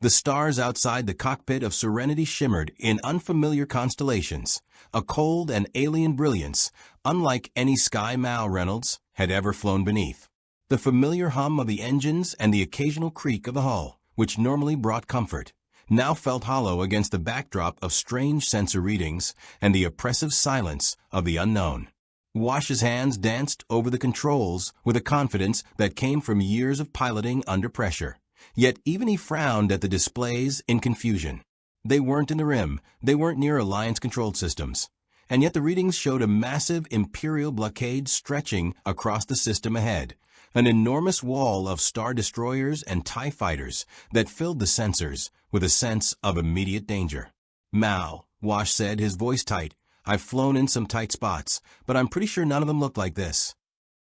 The stars outside the cockpit of Serenity shimmered in unfamiliar constellations, a cold and alien brilliance, unlike any sky Reynolds had ever flown beneath. The familiar hum of the engines and the occasional creak of the hull, which normally brought comfort, now felt hollow against the backdrop of strange sensor readings and the oppressive silence of the unknown. Wash's hands danced over the controls with a confidence that came from years of piloting under pressure. Yet even he frowned at the displays in confusion. They weren't in the rim, they weren't near Alliance-controlled systems. And yet the readings showed a massive Imperial Blockade stretching across the system ahead, an enormous wall of Star Destroyers and TIE fighters that filled the sensors with a sense of immediate danger. "Mal," Wash said, his voice tight, "I've flown in some tight spots, but I'm pretty sure none of them look like this."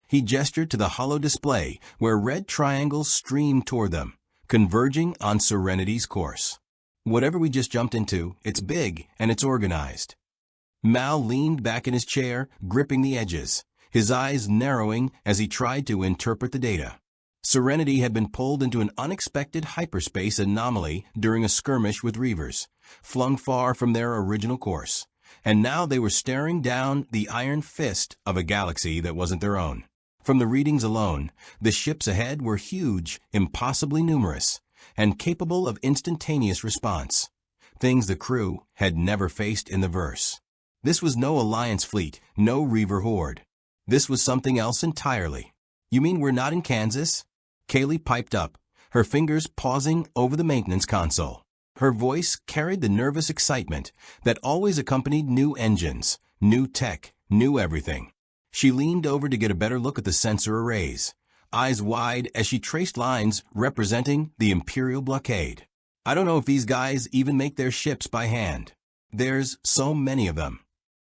He gestured to the hollow display where red triangles streamed toward them, converging on Serenity's course. "Whatever we just jumped into, it's big and it's organized." Mal leaned back in his chair, gripping the edges, his eyes narrowing as he tried to interpret the data. Serenity had been pulled into an unexpected hyperspace anomaly during a skirmish with Reavers, flung far from their original course, and now they were staring down the iron fist of a galaxy that wasn't their own. From the readings alone, the ships ahead were huge, impossibly numerous, and capable of instantaneous response, things the crew had never faced in the verse. This was no Alliance fleet, no Reaver horde. This was something else entirely. "You mean we're not in Kansas?" Kaylee piped up, her fingers pausing over the maintenance console. Her voice carried the nervous excitement that always accompanied new engines, new tech, new everything. She leaned over to get a better look at the sensor arrays, eyes wide as she traced lines representing the Imperial Blockade. "I don't know if these guys even make their ships by hand. There's so many of them."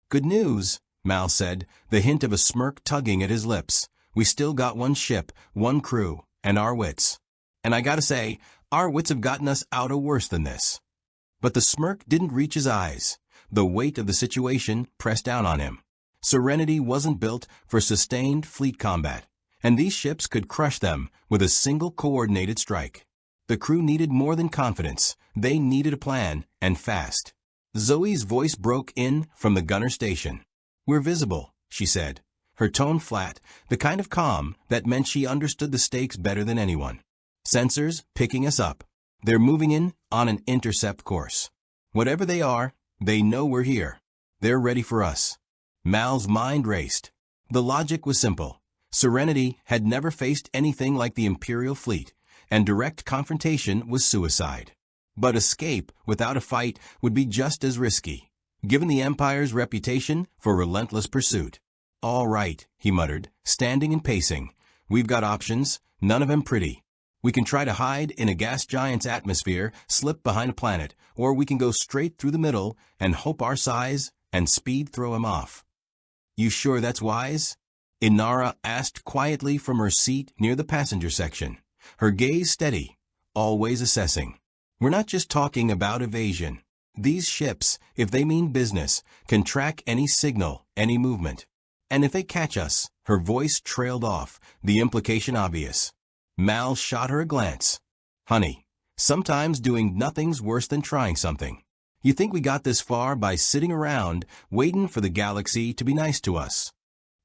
"Good news," Mal said, the hint of a smirk tugging at his lips. "We still got one ship, one crew, and our wits. And I gotta say, our wits have gotten us out of worse than this." But the smirk didn't reach his eyes. The weight of the situation pressed down on him. Serenity wasn't built for sustained fleet combat, and these ships could crush them with a single coordinated strike. The crew needed more than confidence. They needed a plan, and fast. Zoe's voice broke in from the gunner station. "We're visible," she said, her tone flat, the kind of calm that meant she understood the stakes better than anyone. "Sensors picking us up. They're moving in on an intercept course. Whatever they are, they know we're here. They're ready for us." Mal's mind raced. The logic was simple. Serenity had never faced anything like the Imperial fleet, and direct confrontation was suicide. But escape without a fight would be just as risky, given the Empire's reputation for relentless pursuit. "All right," he muttered, standing and pacing. "We've got options, none of them pretty. We can try to hide in a gas giant's atmosphere, slip behind a planet, or we can go straight through the middle and hope our size and speed throw him off." "You sure that's wise?" Inara asked quietly from her seat near the passenger section, her gaze steady, always assessing. "We're not just talking about evasion. These ships, if they mean business, can track any signal, any movement. And if they catch us," her voice trailed off, the implication obvious. Mal shot her a glance. "Honey, sometimes doing nothing's worse than trying something. You think we got this far by sitting around, waiting for the galaxy to be nice to us?"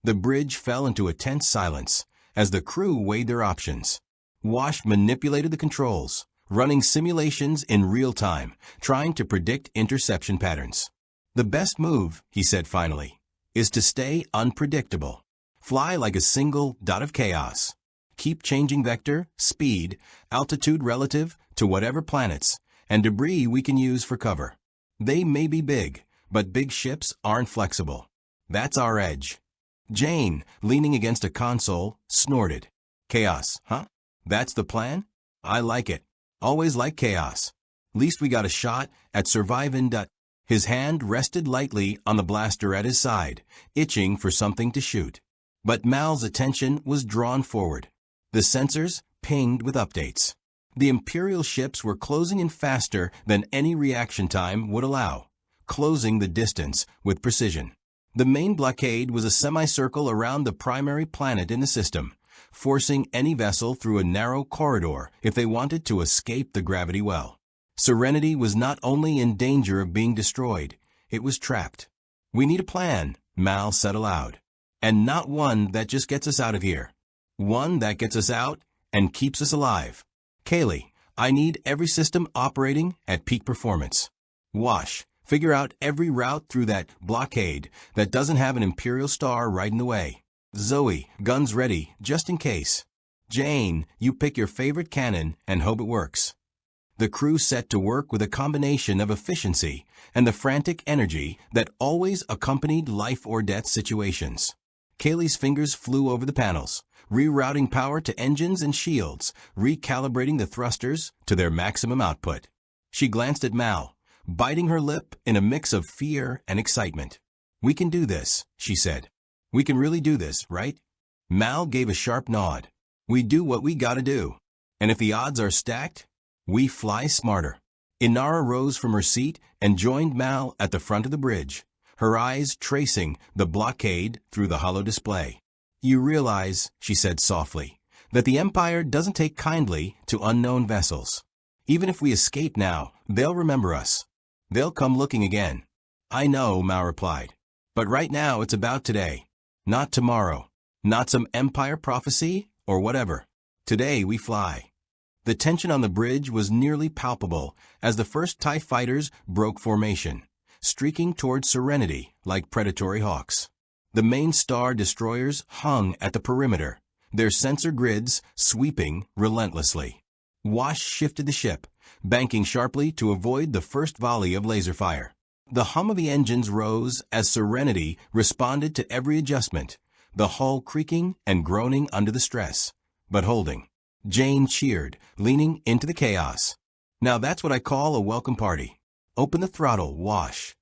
The bridge fell into a tense silence as the crew weighed their options. Wash manipulated the controls, running simulations in real time, trying to predict interception patterns. "The best move," he said finally, "is to stay unpredictable. Fly like a single dot of chaos. Keep changing vector, speed, altitude relative to whatever planets and debris we can use for cover. They may be big, but big ships aren't flexible. That's our edge." Jayne, leaning against a console, snorted. "Chaos, huh? That's the plan? I like it. Always like chaos. Least we got a shot at surviving." His hand rested lightly on the blaster at his side, itching for something to shoot. But Mal's attention was drawn forward. The sensors pinged with updates. The Imperial ships were closing in faster than any reaction time would allow, closing the distance with precision. The main blockade was a semicircle around the primary planet in the system, forcing any vessel through a narrow corridor if they wanted to escape the gravity well. Serenity was not only in danger of being destroyed, it was trapped. "We need a plan," Mal said aloud. "And not one that just gets us out of here. One that gets us out and keeps us alive. Kaylee, I need every system operating at peak performance. Wash, figure out every route through that blockade that doesn't have an Imperial star right in the way. Zoe, guns ready, just in case. Jayne, you pick your favorite cannon and hope it works." The crew set to work with a combination of efficiency and the frantic energy that always accompanied life-or-death situations. Kaylee's fingers flew over the panels, rerouting power to engines and shields, recalibrating the thrusters to their maximum output. She glanced at Mal, biting her lip in a mix of fear and excitement. "We can do this," she said. "We can really do this, right?" Mal gave a sharp nod. "We do what we gotta do. And if the odds are stacked, we fly smarter." Inara rose from her seat and joined Mal at the front of the bridge, her eyes tracing the blockade through the hollow display. "You realize," she said softly, "that the Empire doesn't take kindly to unknown vessels. Even if we escape now, they'll remember us. They'll come looking again." "I know," Mal replied. "But right now it's about today. Not tomorrow. Not some Empire prophecy or whatever. Today we fly." The tension on the bridge was nearly palpable as the first TIE fighters broke formation, streaking toward Serenity like predatory hawks. The main star destroyers hung at the perimeter, their sensor grids sweeping relentlessly. Wash shifted the ship, banking sharply to avoid the first volley of laser fire. The hum of the engines rose as Serenity responded to every adjustment, the hull creaking and groaning under the stress, but holding. Jayne cheered, leaning into the chaos. "Now that's what I call a welcome party. Open the throttle, Wash."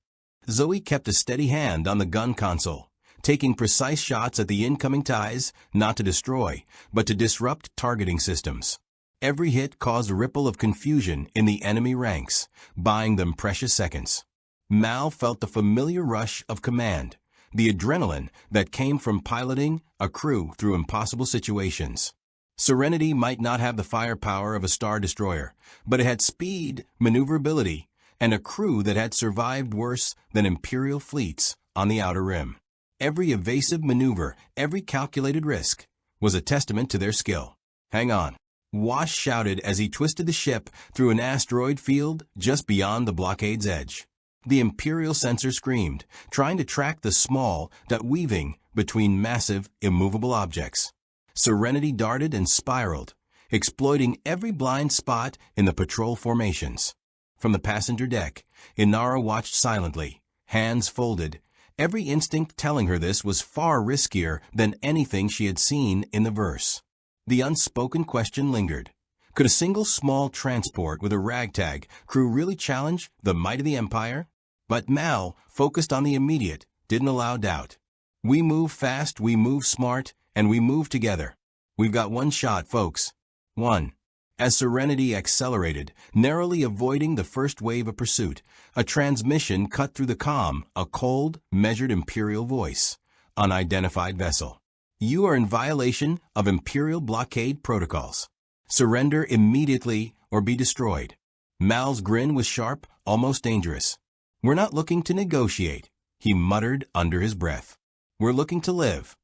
Zoe kept a steady hand on the gun console, taking precise shots at the incoming TIEs, not to destroy, but to disrupt targeting systems. Every hit caused a ripple of confusion in the enemy ranks, buying them precious seconds. Mal felt the familiar rush of command, the adrenaline that came from piloting a crew through impossible situations. Serenity might not have the firepower of a star destroyer, but it had speed, maneuverability, and a crew that had survived worse than Imperial fleets on the Outer Rim. Every evasive maneuver, every calculated risk, was a testament to their skill. "Hang on," Wash shouted as he twisted the ship through an asteroid field just beyond the blockade's edge. The Imperial sensor screamed, trying to track the small dot weaving between massive, immovable objects. Serenity darted and spiraled, exploiting every blind spot in the patrol formations. From the passenger deck, Inara watched silently, hands folded, every instinct telling her this was far riskier than anything she had seen in the verse. The unspoken question lingered. Could a single small transport with a ragtag crew really challenge the might of the Empire? But Mal, focused on the immediate, didn't allow doubt. "We move fast, we move smart, and we move together. We've got one shot, folks. One." As Serenity accelerated, narrowly avoiding the first wave of pursuit, a transmission cut through the comm, a cold, measured Imperial voice. "Unidentified vessel. You are in violation of Imperial Blockade protocols. Surrender immediately or be destroyed." Mal's grin was sharp, almost dangerous. "We're not looking to negotiate," he muttered under his breath. "We're looking to live."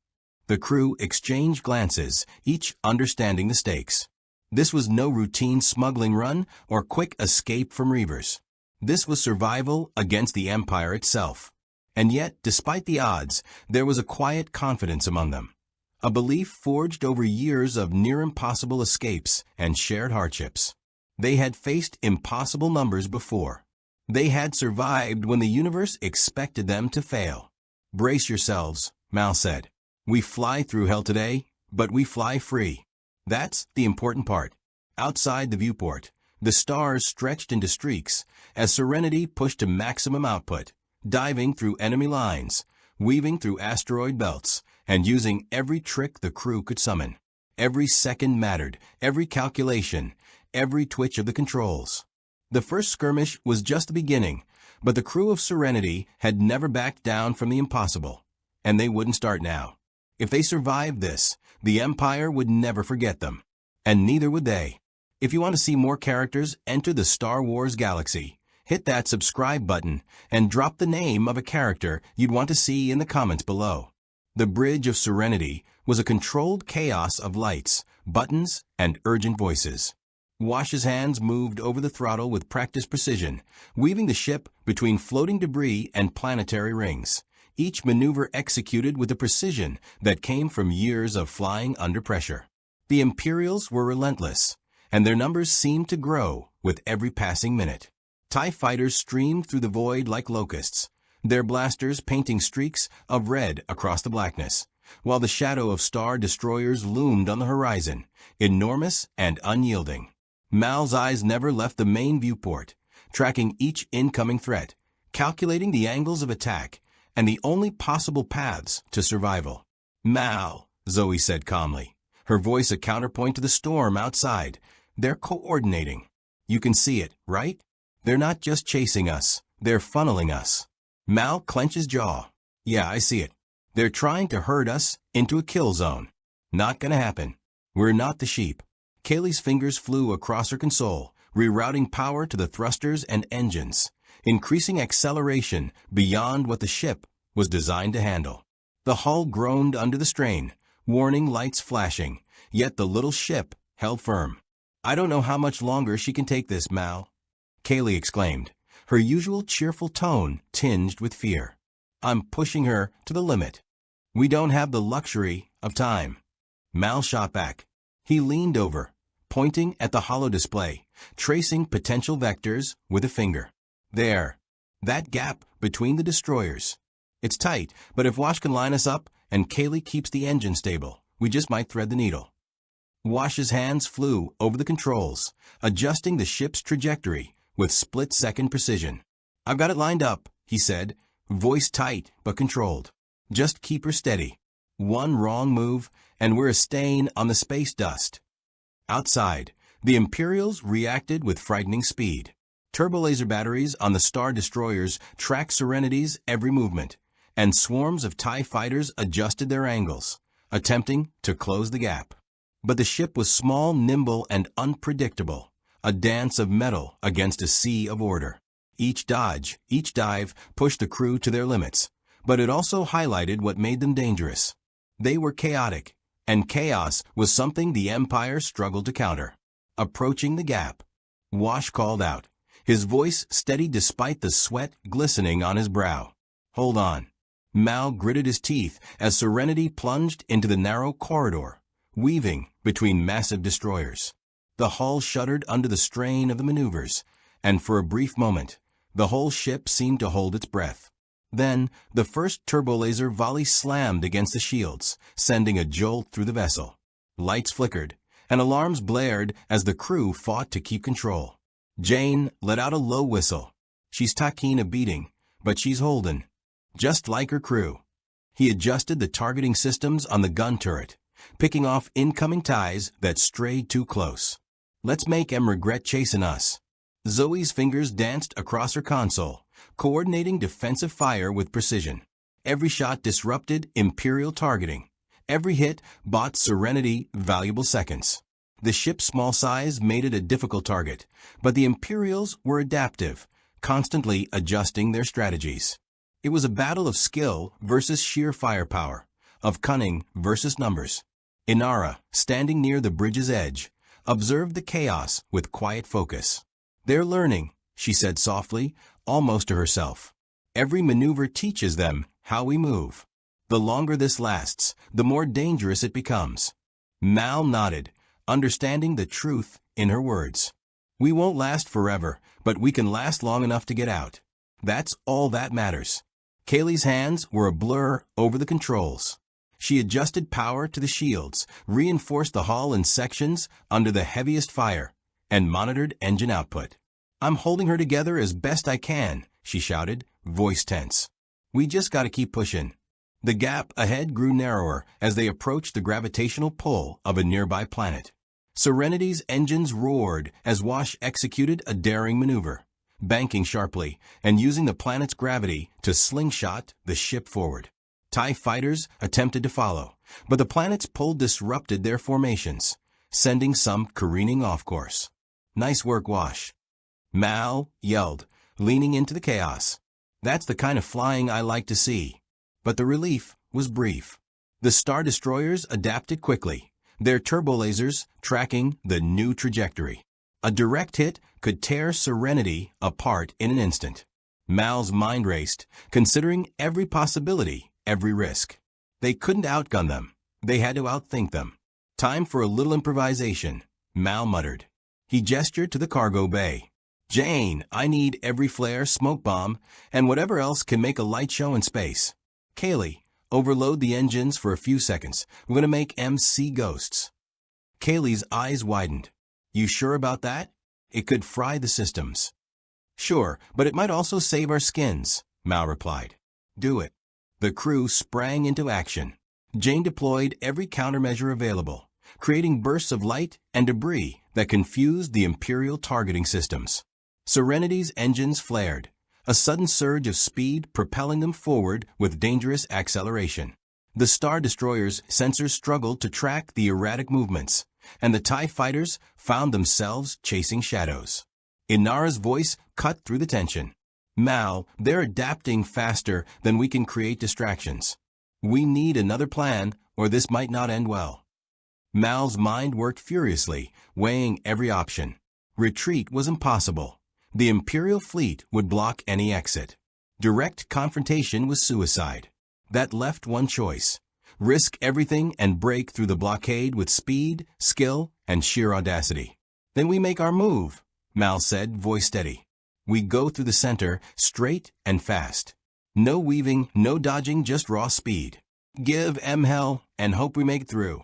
The crew exchanged glances, each understanding the stakes. This was no routine smuggling run or quick escape from Reavers. This was survival against the Empire itself. And yet, despite the odds, there was a quiet confidence among them. A belief forged over years of near-impossible escapes and shared hardships. They had faced impossible numbers before. They had survived when the universe expected them to fail. "Brace yourselves," Mal said. "We fly through hell today, but we fly free. That's the important part." Outside the viewport, the stars stretched into streaks as Serenity pushed to maximum output, diving through enemy lines, weaving through asteroid belts, and using every trick the crew could summon. Every second mattered, every calculation, every twitch of the controls. The first skirmish was just the beginning, but the crew of Serenity had never backed down from the impossible, and they wouldn't start now. If they survived this, the Empire would never forget them, and neither would they. If you want to see more characters enter the Star Wars galaxy, hit that subscribe button and drop the name of a character you'd want to see in the comments below. The Bridge of Serenity was a controlled chaos of lights, buttons, and urgent voices. Wash's hands moved over the throttle with practiced precision, weaving the ship between floating debris and planetary rings, each maneuver executed with a precision that came from years of flying under pressure. The Imperials were relentless, and their numbers seemed to grow with every passing minute. TIE fighters streamed through the void like locusts, their blasters painting streaks of red across the blackness, while the shadow of star destroyers loomed on the horizon, enormous and unyielding. Mal's eyes never left the main viewport, tracking each incoming threat, calculating the angles of attack, and the only possible paths to survival. "Mal," Zoe said calmly, her voice a counterpoint to the storm outside. "They're coordinating. You can see it, right? They're not just chasing us, they're funneling us." Mal clenched his jaw. "Yeah, I see it. They're trying to herd us into a kill zone. Not gonna happen. We're not the sheep." Kaylee's fingers flew across her console, rerouting power to the thrusters and engines, increasing acceleration beyond what the ship was designed to handle. The hull groaned under the strain, warning lights flashing, yet the little ship held firm. "I don't know how much longer she can take this, Mal," Kaylee exclaimed, her usual cheerful tone tinged with fear. "I'm pushing her to the limit. We don't have the luxury of time." Mal shot back. He leaned over, pointing at the holo display, tracing potential vectors with a finger. "There. That gap between the destroyers. It's tight, but if Wash can line us up and Kaylee keeps the engine stable, we just might thread the needle." Wash's hands flew over the controls, adjusting the ship's trajectory with split-second precision. "I've got it lined up," he said, voice tight but controlled. "Just keep her steady. One wrong move, and we're a stain on the space dust." Outside, the Imperials reacted with frightening speed. Turbolaser batteries on the Star Destroyers tracked Serenity's every movement, and swarms of TIE fighters adjusted their angles, attempting to close the gap. But the ship was small, nimble, and unpredictable, a dance of metal against a sea of order. Each dodge, each dive pushed the crew to their limits, but it also highlighted what made them dangerous. They were chaotic, and chaos was something the Empire struggled to counter. Approaching the gap, Wash called out, his voice steady despite the sweat glistening on his brow. "Hold on." Mal gritted his teeth as Serenity plunged into the narrow corridor, weaving between massive destroyers. The hull shuddered under the strain of the maneuvers, and for a brief moment, the whole ship seemed to hold its breath. Then, the first turbolaser volley slammed against the shields, sending a jolt through the vessel. Lights flickered, and alarms blared as the crew fought to keep control. Jayne let out a low whistle. "She's taking a beating, but she's holding. Just like her crew." He adjusted the targeting systems on the gun turret, picking off incoming TIEs that strayed too close. "Let's make 'em regret chasing us." Zoe's fingers danced across her console, coordinating defensive fire with precision. Every shot disrupted Imperial targeting. Every hit bought Serenity valuable seconds. The ship's small size made it a difficult target, but the Imperials were adaptive, constantly adjusting their strategies. It was a battle of skill versus sheer firepower, of cunning versus numbers. Inara, standing near the bridge's edge, observed the chaos with quiet focus. "They're learning," she said softly, almost to herself. "Every maneuver teaches them how we move. The longer this lasts, the more dangerous it becomes." Mal nodded, understanding the truth in her words. "We won't last forever, but we can last long enough to get out. That's all that matters." Kaylee's hands were a blur over the controls. She adjusted power to the shields, reinforced the hull in sections under the heaviest fire, and monitored engine output. "I'm holding her together as best I can," she shouted, voice tense. "We just gotta keep pushing." The gap ahead grew narrower as they approached the gravitational pull of a nearby planet. Serenity's engines roared as Wash executed a daring maneuver, banking sharply and using the planet's gravity to slingshot the ship forward. TIE fighters attempted to follow, but the planet's pull disrupted their formations, sending some careening off course. "Nice work, Wash," Mal yelled, leaning into the chaos. "That's the kind of flying I like to see." But the relief was brief. The Star Destroyers adapted quickly, their turbolasers tracking the new trajectory. A direct hit could tear Serenity apart in an instant. Mal's mind raced, considering every possibility, every risk. They couldn't outgun them. They had to outthink them. "Time for a little improvisation," Mal muttered. He gestured to the cargo bay. "Jayne, I need every flare, smoke bomb, and whatever else can make a light show in space. Kaylee, overload the engines for a few seconds. We're going to make MC ghosts." Kaylee's eyes widened. "You sure about that? It could fry the systems." "Sure, but it might also save our skins," Mal replied. "Do it." The crew sprang into action. Jayne deployed every countermeasure available, creating bursts of light and debris that confused the Imperial targeting systems. Serenity's engines flared, a sudden surge of speed propelling them forward with dangerous acceleration. The Star Destroyer's sensors struggled to track the erratic movements, and the TIE fighters found themselves chasing shadows. Inara's voice cut through the tension. "Mal, they're adapting faster than we can create distractions. We need another plan, or this might not end well." Mal's mind worked furiously, weighing every option. Retreat was impossible. The Imperial fleet would block any exit. Direct confrontation was suicide. That left one choice: risk everything and break through the blockade with speed, skill, and sheer audacity. "Then we make our move," Mal said, voice steady. "We go through the center, straight and fast. No weaving, no dodging, just raw speed. Give M hell and hope we make through."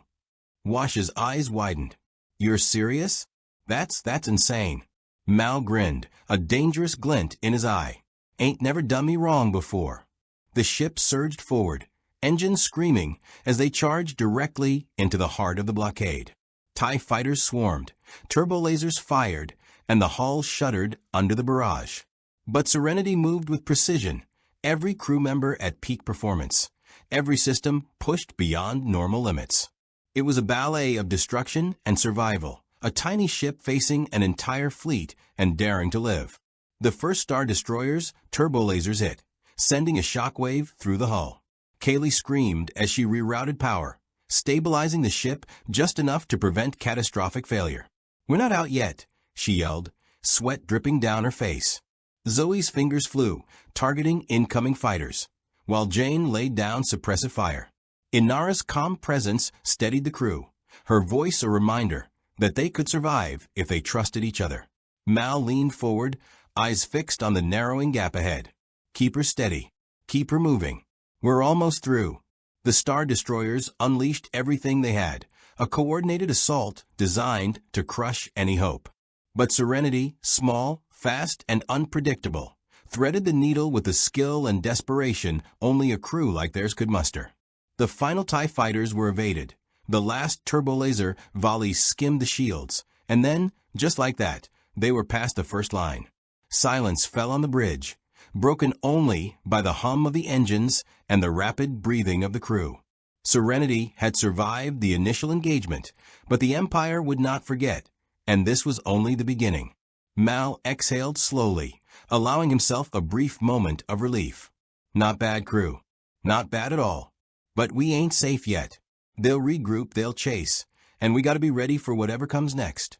Wash's eyes widened. "You're serious? That's insane." Mal grinned, a dangerous glint in his eye. "Ain't never done me wrong before." The ship surged forward, engines screaming as they charged directly into the heart of the blockade. TIE fighters swarmed, turbolasers fired, and the hull shuddered under the barrage. But Serenity moved with precision, every crew member at peak performance, every system pushed beyond normal limits. It was a ballet of destruction and survival, a tiny ship facing an entire fleet and daring to live. The first Star Destroyer's turbolasers hit, sending a shockwave through the hull. Kaylee screamed as she rerouted power, stabilizing the ship just enough to prevent catastrophic failure. "We're not out yet," she yelled, sweat dripping down her face. Zoe's fingers flew, targeting incoming fighters, while Jayne laid down suppressive fire. Inara's calm presence steadied the crew, her voice a reminder that they could survive if they trusted each other. Mal leaned forward, eyes fixed on the narrowing gap ahead. "Keep her steady. Keep her moving. We're almost through." The Star Destroyers unleashed everything they had, a coordinated assault designed to crush any hope. But Serenity, small, fast, and unpredictable, threaded the needle with the skill and desperation only a crew like theirs could muster. The final TIE fighters were evaded. The last turbolaser volley skimmed the shields, and then, just like that, they were past the first line. Silence fell on the bridge, broken only by the hum of the engines and the rapid breathing of the crew. Serenity had survived the initial engagement, but the Empire would not forget, and this was only the beginning. Mal exhaled slowly, allowing himself a brief moment of relief. "Not bad, crew. Not bad at all. But we ain't safe yet. They'll regroup, they'll chase, and we gotta be ready for whatever comes next."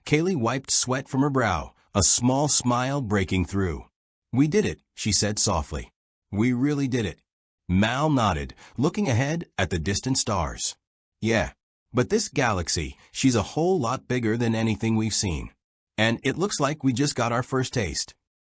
Kaylee wiped sweat from her brow, a small smile breaking through. "We did it," she said softly. "We really did it." Mal nodded, looking ahead at the distant stars. "Yeah, but this galaxy, she's a whole lot bigger than anything we've seen. And it looks like we just got our first taste."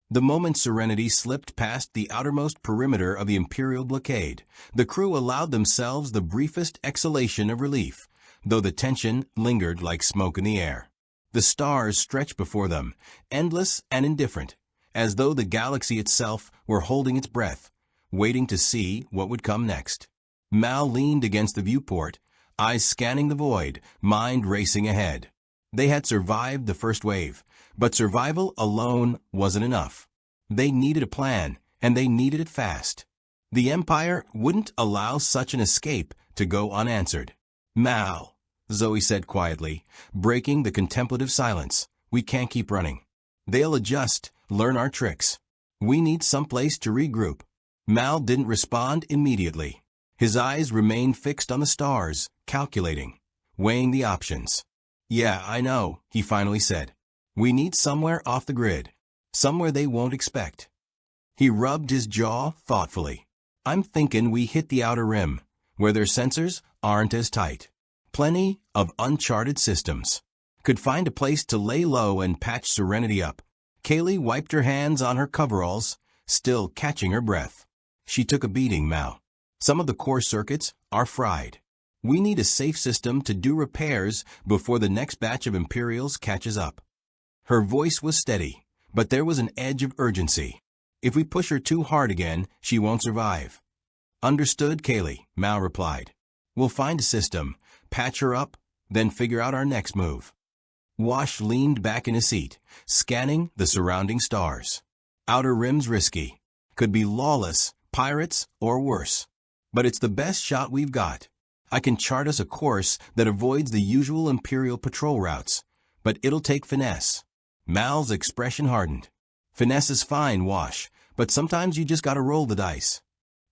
The moment Serenity slipped past the outermost perimeter of the Imperial Blockade, the crew allowed themselves the briefest exhalation of relief, though the tension lingered like smoke in the air. The stars stretched before them, endless and indifferent, as though the galaxy itself were holding its breath, waiting to see what would come next. Mal leaned against the viewport, eyes scanning the void, mind racing ahead. They had survived the first wave, but survival alone wasn't enough. They needed a plan, and they needed it fast. The Empire wouldn't allow such an escape to go unanswered. "Mal, Zoe said quietly, breaking the contemplative silence. We can't keep running. They'll adjust, learn our tricks. We need someplace to regroup. Mal didn't respond immediately. His eyes remained fixed on the stars, calculating, weighing the options. Yeah, I know, he finally said. We need somewhere off the grid. Somewhere they won't expect. He rubbed his jaw thoughtfully. I'm thinking we hit the outer rim, where their sensors aren't as tight. Plenty of uncharted systems. Could find a place to lay low and patch Serenity up. Kaylee wiped her hands on her coveralls, still catching her breath. She took a beating, Mal. Some of the core circuits are fried. We need a safe system to do repairs before the next batch of Imperials catches up. Her voice was steady, but there was an edge of urgency. If we push her too hard again, she won't survive. Understood, Kaylee, Mal replied. We'll find a system, patch her up, then figure out our next move. Wash leaned back in his seat, scanning the surrounding stars. Outer rim's risky. Could be lawless, pirates, or worse. But it's the best shot we've got. I can chart us a course that avoids the usual Imperial patrol routes, but it'll take finesse. Mal's expression hardened. Finesse is fine, Wash, but sometimes you just gotta roll the dice.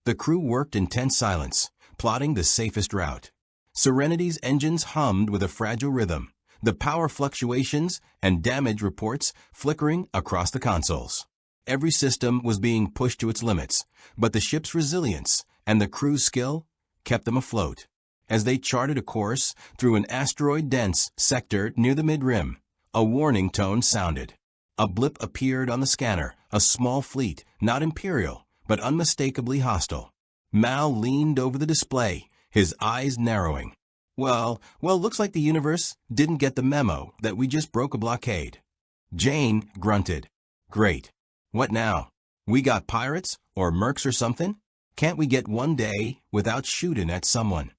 The crew worked in tense silence, plotting the safest route. Serenity's engines hummed with a fragile rhythm, the power fluctuations and damage reports flickering across the consoles. Every system was being pushed to its limits, but the ship's resilience and the crew's skill kept them afloat. As they charted a course through an asteroid-dense sector near the mid-rim, a warning tone sounded. A blip appeared on the scanner, a small fleet, not Imperial, but unmistakably hostile. Mal leaned over the display, his eyes narrowing. Well, looks like the universe didn't get the memo that we just broke a blockade. Jayne grunted. Great. What now? We got pirates or mercs or something? Can't we get one day without shooting at someone?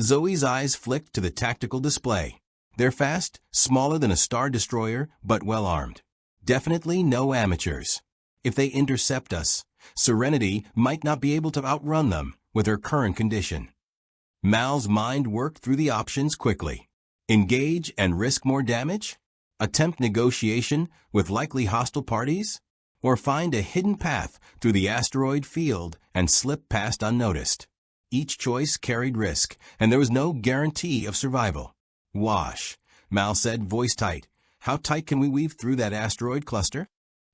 Zoe's eyes flicked to the tactical display. They're fast, smaller than a star destroyer, but well armed. Definitely no amateurs. If they intercept us, Serenity might not be able to outrun them with her current condition. Mal's mind worked through the options quickly. Engage and risk more damage? Attempt negotiation with likely hostile parties? Or find a hidden path through the asteroid field and slip past unnoticed? Each choice carried risk, and there was no guarantee of survival. Wash, Mal said, voice tight. How tight can we weave through that asteroid cluster?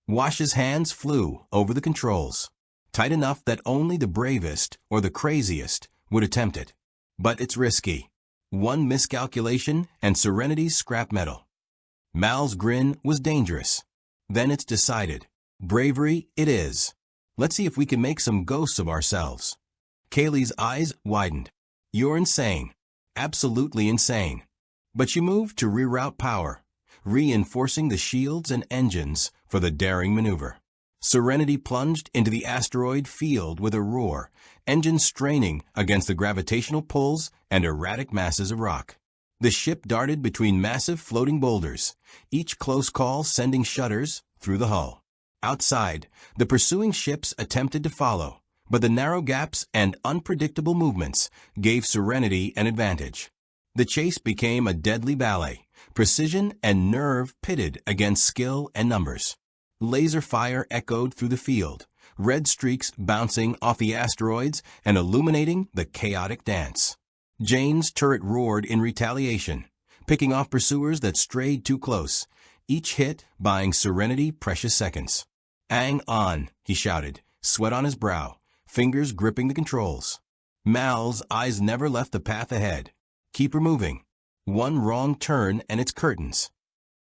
Wash's hands flew over the controls. Tight enough that only the bravest or the craziest would attempt it. But it's risky. One miscalculation and Serenity's scrap metal. Mal's grin was dangerous. Then it's decided. Bravery it is. Let's see if we can make some ghosts of ourselves. Kaylee's eyes widened. You're insane. Absolutely insane. But you moved to reroute power, reinforcing the shields and engines for the daring maneuver. Serenity plunged into the asteroid field with a roar, engines straining against the gravitational pulls and erratic masses of rock. The ship darted between massive floating boulders, each close call sending shudders through the hull. Outside, the pursuing ships attempted to follow, but the narrow gaps and unpredictable movements gave Serenity an advantage. The chase became a deadly ballet, precision and nerve pitted against skill and numbers. Laser fire echoed through the field, red streaks bouncing off the asteroids and illuminating the chaotic dance. Jayne's turret roared in retaliation, picking off pursuers that strayed too close, each hit buying Serenity precious seconds. Hang on, he shouted, sweat on his brow, fingers gripping the controls. Mal's eyes never left the path ahead. Keep her moving. One wrong turn and it's curtains.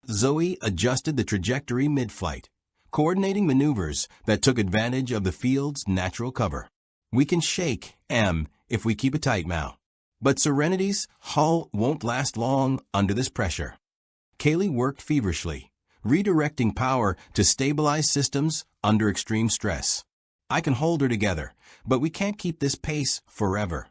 Zoe adjusted the trajectory mid-flight, coordinating maneuvers that took advantage of the field's natural cover. We can shake M if we keep it tight, Mal. But Serenity's hull won't last long under this pressure. Kaylee worked feverishly, redirecting power to stabilize systems under extreme stress. I can hold her together, but we can't keep this pace forever.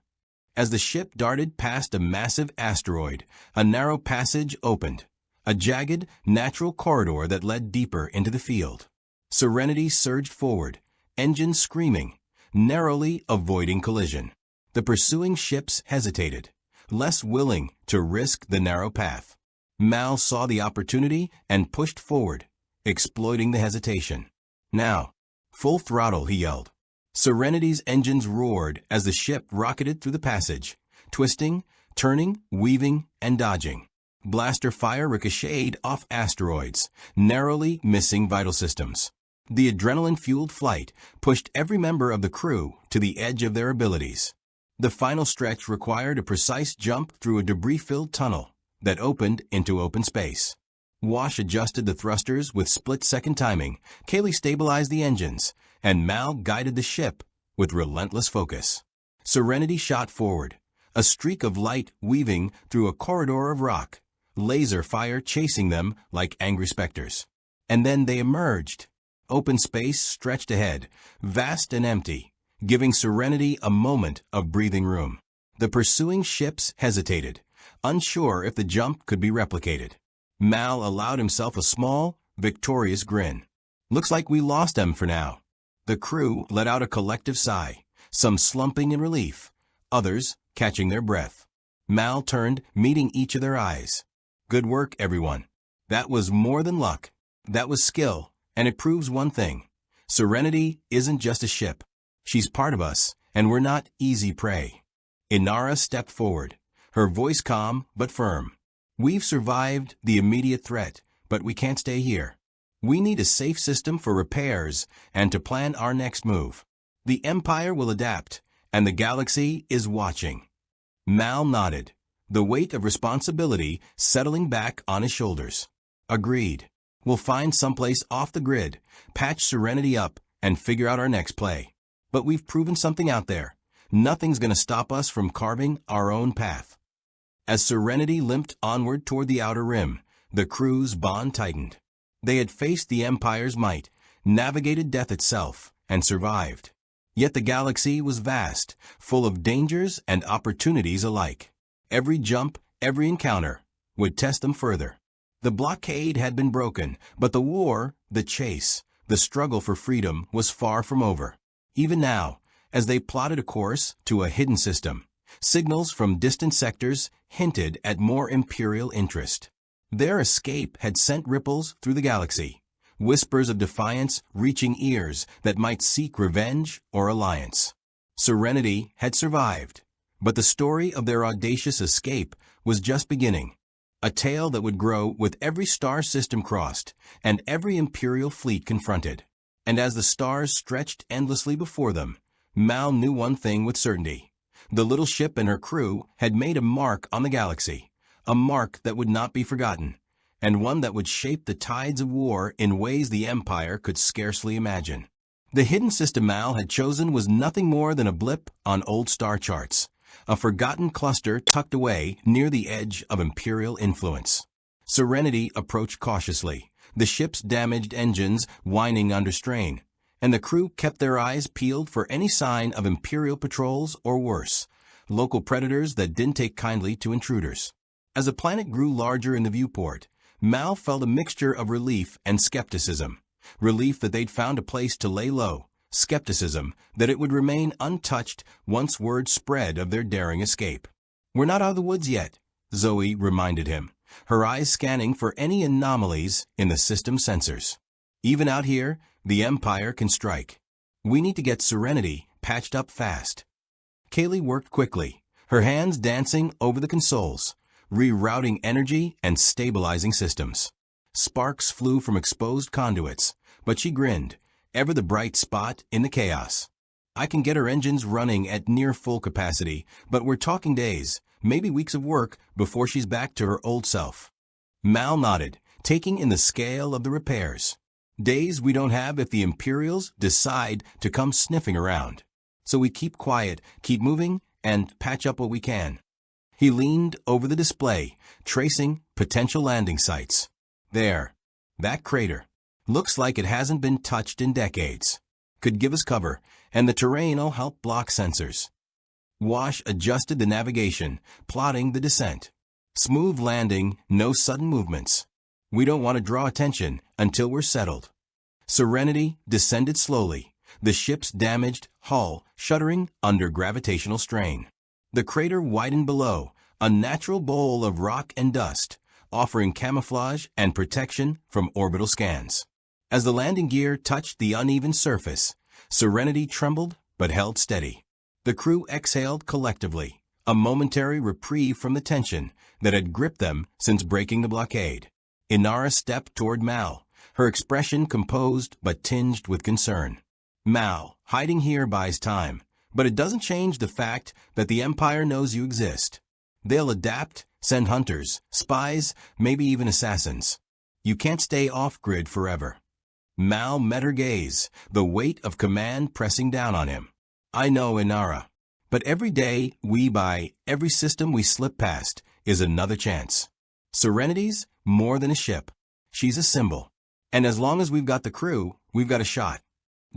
As the ship darted past a massive asteroid, a narrow passage opened, a jagged, natural corridor that led deeper into the field. Serenity surged forward, engines screaming, narrowly avoiding collision. The pursuing ships hesitated, less willing to risk the narrow path. Mal saw the opportunity and pushed forward, exploiting the hesitation. "Now, full throttle," he yelled. Serenity's engines roared as the ship rocketed through the passage, twisting, turning, weaving, and dodging. Blaster fire ricocheted off asteroids, narrowly missing vital systems. The adrenaline-fueled flight pushed every member of the crew to the edge of their abilities. The final stretch required a precise jump through a debris-filled tunnel that opened into open space. Wash adjusted the thrusters with split-second timing, Kaylee stabilized the engines, and Mal guided the ship with relentless focus. Serenity shot forward, a streak of light weaving through a corridor of rock, laser fire chasing them like angry specters. And then they emerged. Open space stretched ahead, vast and empty, giving Serenity a moment of breathing room. The pursuing ships hesitated, unsure if the jump could be replicated. Mal allowed himself a small, victorious grin. "Looks like we lost them for now." The crew let out a collective sigh, some slumping in relief, others catching their breath. Mal turned, meeting each of their eyes. "Good work, everyone. That was more than luck. That was skill. And it proves one thing. Serenity isn't just a ship. She's part of us, and we're not easy prey." Inara stepped forward, her voice calm but firm. "We've survived the immediate threat, but we can't stay here. We need a safe system for repairs and to plan our next move. The Empire will adapt, and the galaxy is watching." Mal nodded, the weight of responsibility settling back on his shoulders. "Agreed. We'll find someplace off the grid, patch Serenity up, and figure out our next play. But we've proven something out there. Nothing's going to stop us from carving our own path." As Serenity limped onward toward the outer rim, the crew's bond tightened. They had faced the Empire's might, navigated death itself, and survived. Yet the galaxy was vast, full of dangers and opportunities alike. Every jump, every encounter, would test them further. The blockade had been broken, but the war, the chase, the struggle for freedom was far from over. Even now, as they plotted a course to a hidden system, signals from distant sectors hinted at more Imperial interest. Their escape had sent ripples through the galaxy, whispers of defiance reaching ears that might seek revenge or alliance. Serenity had survived, but the story of their audacious escape was just beginning. A tale that would grow with every star system crossed and every Imperial fleet confronted. And as the stars stretched endlessly before them, Mal knew one thing with certainty. The little ship and her crew had made a mark on the galaxy, a mark that would not be forgotten, and one that would shape the tides of war in ways the Empire could scarcely imagine. The hidden system Mal had chosen was nothing more than a blip on old star charts, a forgotten cluster tucked away near the edge of Imperial influence. Serenity approached cautiously, the ship's damaged engines whining under strain, and the crew kept their eyes peeled for any sign of Imperial patrols or worse, local predators that didn't take kindly to intruders. As the planet grew larger in the viewport, Mal felt a mixture of relief and skepticism. Relief that they'd found a place to lay low, skepticism that it would remain untouched once word spread of their daring escape. "We're not out of the woods yet," Zoe reminded him, her eyes scanning for any anomalies in the system sensors. "Even out here, the Empire can strike. We need to get Serenity patched up fast." Kaylee worked quickly, her hands dancing over the consoles, rerouting energy and stabilizing systems. Sparks flew from exposed conduits, but she grinned, ever the bright spot in the chaos. "I can get her engines running at near full capacity, but we're talking days, maybe weeks of work before she's back to her old self." Mal nodded, taking in the scale of the repairs. "Days we don't have if the Imperials decide to come sniffing around. So we keep quiet, keep moving, and patch up what we can." He leaned over the display, tracing potential landing sites. "There. That crater. Looks like it hasn't been touched in decades. Could give us cover, and the terrain'll help block sensors." Wash adjusted the navigation, plotting the descent. "Smooth landing, no sudden movements. We don't want to draw attention until we're settled." Serenity descended slowly, the ship's damaged hull shuddering under gravitational strain. The crater widened below, a natural bowl of rock and dust, offering camouflage and protection from orbital scans. As the landing gear touched the uneven surface, Serenity trembled but held steady. The crew exhaled collectively, a momentary reprieve from the tension that had gripped them since breaking the blockade. Inara stepped toward Mal, her expression composed but tinged with concern. Mal, hiding here buys time, but it doesn't change the fact that the Empire knows you exist. They'll adapt, send hunters, spies, maybe even assassins. You can't stay off-grid forever. Mal met her gaze, the weight of command pressing down on him. I know, Inara. But every day we buy, every system we slip past, is another chance. Serenity's more than a ship. She's a symbol. And as long as we've got the crew, we've got a shot.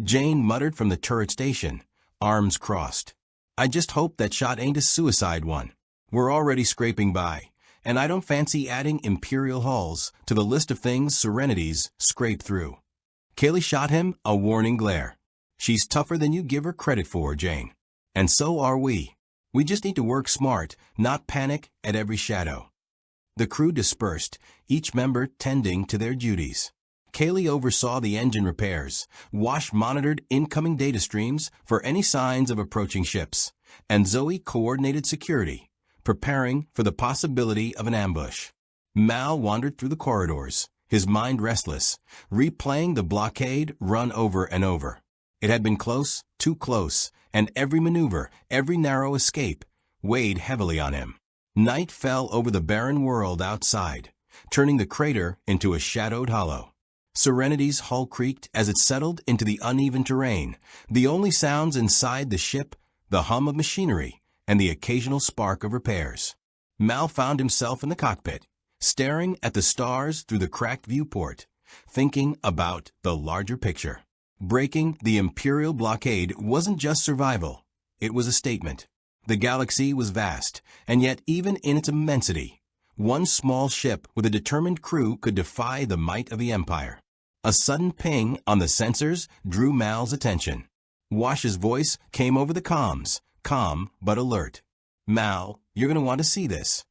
Jayne muttered from the turret station, arms crossed. I just hope that shot ain't a suicide one. We're already scraping by, and I don't fancy adding Imperial hulls to the list of things Serenity's scrape through. Kaylee shot him a warning glare. She's tougher than you give her credit for, Jayne. And so are we. We just need to work smart, not panic at every shadow. The crew dispersed, each member tending to their duties. Kaylee oversaw the engine repairs. Wash monitored incoming data streams for any signs of approaching ships. And Zoe coordinated security, preparing for the possibility of an ambush. Mal wandered through the corridors, his mind restless, replaying the blockade run over and over. It had been close, too close, and every maneuver, every narrow escape, weighed heavily on him. Night fell over the barren world outside, turning the crater into a shadowed hollow. Serenity's hull creaked as it settled into the uneven terrain, the only sounds inside the ship, the hum of machinery, and the occasional spark of repairs. Mal found himself in the cockpit, staring at the stars through the cracked viewport, thinking about the larger picture. Breaking the Imperial Blockade wasn't just survival, it was a statement. The galaxy was vast, and yet even in its immensity, one small ship with a determined crew could defy the might of the Empire. A sudden ping on the sensors drew Mal's attention. Wash's voice came over the comms, calm but alert. Mal, you're going to want to see this.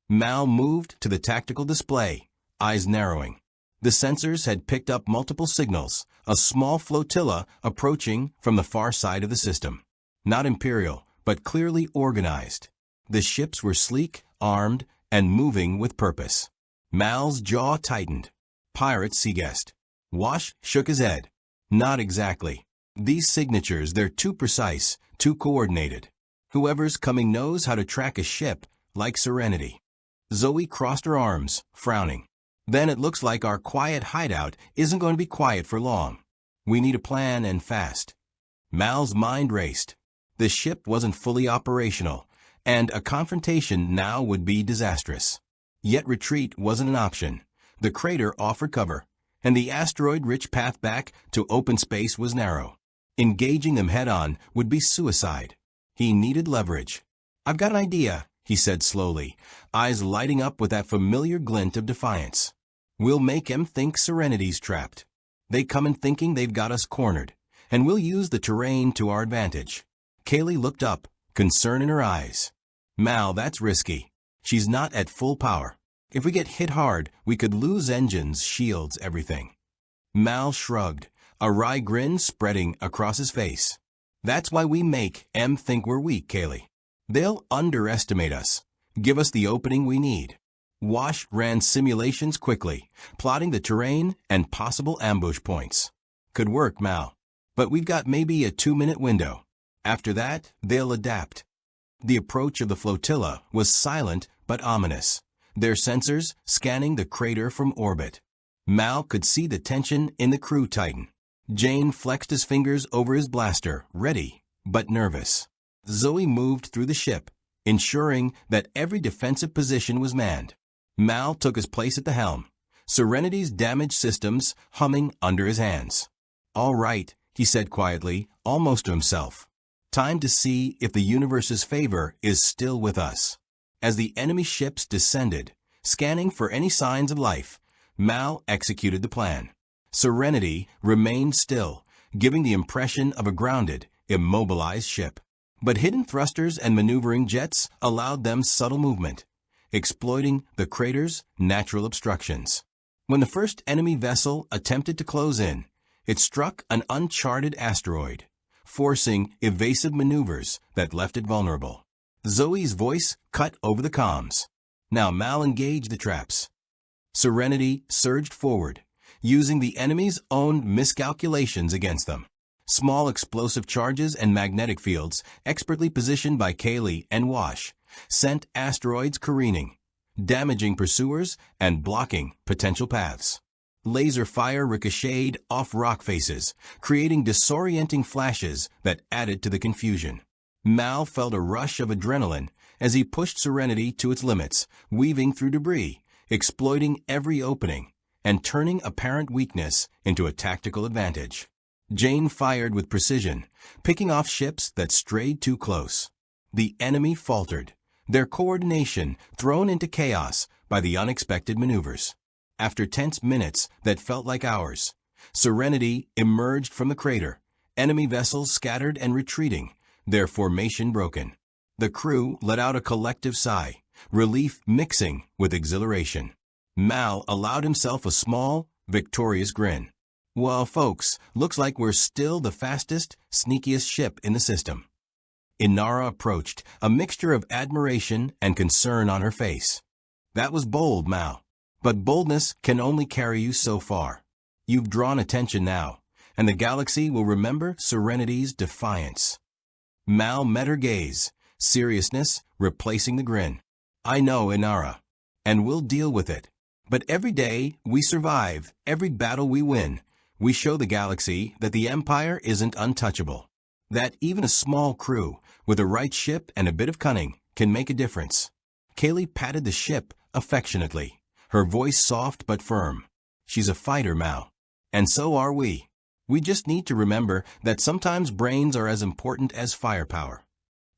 Mal moved to the tactical display, eyes narrowing. The sensors had picked up multiple signals, a small flotilla approaching from the far side of the system. Not Imperial, but clearly organized. The ships were sleek, armed, and moving with purpose. Mal's jaw tightened. Pirates, he guessed. Wash shook his head. Not exactly. These signatures, they're too precise, too coordinated. Whoever's coming knows how to track a ship like Serenity. Zoe crossed her arms, frowning. Then it looks like our quiet hideout isn't going to be quiet for long. We need a plan, and fast. Mal's mind raced. The ship wasn't fully operational, and a confrontation now would be disastrous. Yet retreat wasn't an option. The crater offered cover, and the asteroid-rich path back to open space was narrow. Engaging them head-on would be suicide. He needed leverage. I've got an idea, he said slowly, eyes lighting up with that familiar glint of defiance. We'll make 'em think Serenity's trapped. They come in thinking they've got us cornered, and we'll use the terrain to our advantage. Kaylee looked up, concern in her eyes. Mal, that's risky. She's not at full power. If we get hit hard, we could lose engines, shields, everything. Mal shrugged, a wry grin spreading across his face. That's why we make 'em think we're weak, Kaylee. They'll underestimate us, give us the opening we need. Wash ran simulations quickly, plotting the terrain and possible ambush points. Could work, Mal. But we've got maybe a 2-minute window. After that, they'll adapt. The approach of the flotilla was silent but ominous, their sensors scanning the crater from orbit. Mal could see the tension in the crew tighten. Jayne flexed his fingers over his blaster, ready, but nervous. Zoe moved through the ship, ensuring that every defensive position was manned. Mal took his place at the helm, Serenity's damaged systems humming under his hands. All right, he said quietly, almost to himself. Time to see if the universe's favor is still with us. As the enemy ships descended, scanning for any signs of life, Mal executed the plan. Serenity remained still, giving the impression of a grounded, immobilized ship. But hidden thrusters and maneuvering jets allowed them subtle movement, exploiting the crater's natural obstructions. When the first enemy vessel attempted to close in, it struck an uncharted asteroid, forcing evasive maneuvers that left it vulnerable. Zoe's voice cut over the comms. Now Mal engaged the traps. Serenity surged forward, using the enemy's own miscalculations against them. Small explosive charges and magnetic fields, expertly positioned by Kaylee and Wash, sent asteroids careening, damaging pursuers and blocking potential paths. Laser fire ricocheted off rock faces, creating disorienting flashes that added to the confusion. Mal felt a rush of adrenaline as he pushed Serenity to its limits, weaving through debris, exploiting every opening, and turning apparent weakness into a tactical advantage. Jayne fired with precision, picking off ships that strayed too close. The enemy faltered, their coordination thrown into chaos by the unexpected maneuvers. After tense minutes that felt like hours, Serenity emerged from the crater, enemy vessels scattered and retreating, their formation broken. The crew let out a collective sigh, relief mixing with exhilaration. Mal allowed himself a small, victorious grin. Well, folks, looks like we're still the fastest, sneakiest ship in the system. Inara approached, a mixture of admiration and concern on her face. That was bold, Mal. But boldness can only carry you so far. You've drawn attention now, and the galaxy will remember Serenity's defiance. Mal met her gaze, seriousness replacing the grin. I know, Inara, and we'll deal with it. But every day we survive, every battle we win, we show the galaxy that the Empire isn't untouchable. That even a small crew, with the right ship and a bit of cunning, can make a difference. Kaylee patted the ship affectionately, her voice soft but firm. She's a fighter, Mal. And so are we. We just need to remember that sometimes brains are as important as firepower.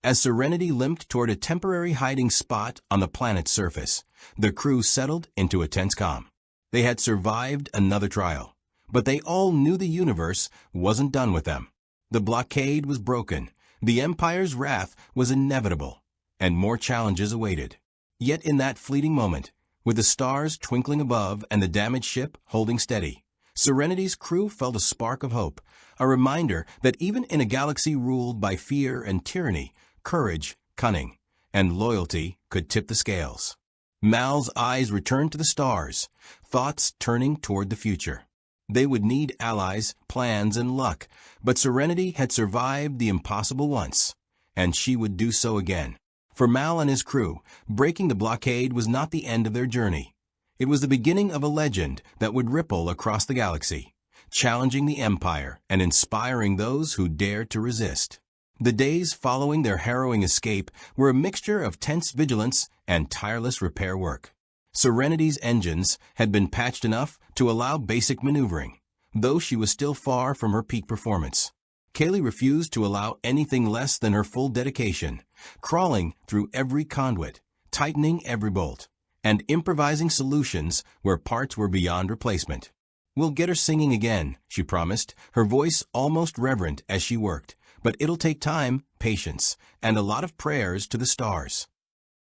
As Serenity limped toward a temporary hiding spot on the planet's surface, the crew settled into a tense calm. They had survived another trial, but they all knew the universe wasn't done with them. The blockade was broken, the Empire's wrath was inevitable, and more challenges awaited. Yet in that fleeting moment, with the stars twinkling above and the damaged ship holding steady, Serenity's crew felt a spark of hope, a reminder that even in a galaxy ruled by fear and tyranny, courage, cunning, and loyalty could tip the scales. Mal's eyes returned to the stars, thoughts turning toward the future. They would need allies, plans, and luck, but Serenity had survived the impossible once, and she would do so again. For Mal and his crew, breaking the blockade was not the end of their journey. It was the beginning of a legend that would ripple across the galaxy, challenging the Empire and inspiring those who dared to resist. The days following their harrowing escape were a mixture of tense vigilance and tireless repair work. Serenity's engines had been patched enough to allow basic maneuvering, though she was still far from her peak performance. Kaylee refused to allow anything less than her full dedication, crawling through every conduit, tightening every bolt, and improvising solutions where parts were beyond replacement. We'll get her singing again, she promised, her voice almost reverent as she worked, but it'll take time, patience, and a lot of prayers to the stars.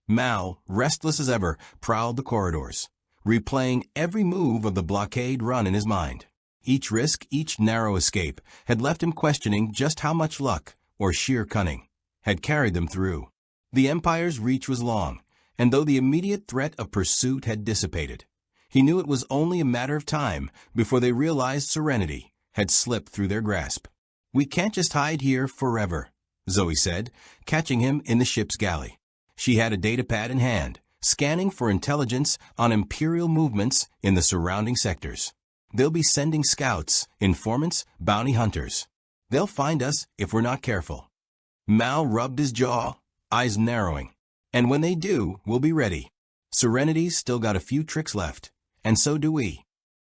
Mal, restless as ever, prowled the corridors, replaying every move of the blockade run in his mind. Each risk, each narrow escape, had left him questioning just how much luck, or sheer cunning, had carried them through. The Empire's reach was long, and though the immediate threat of pursuit had dissipated, he knew it was only a matter of time before they realized Serenity had slipped through their grasp. We can't just hide here forever, Zoe said, catching him in the ship's galley. She had a datapad in hand, scanning for intelligence on Imperial movements in the surrounding sectors. They'll be sending scouts, informants, bounty hunters. They'll find us if we're not careful. Mal rubbed his jaw, eyes narrowing. And when they do, we'll be ready. Serenity's still got a few tricks left, and so do we.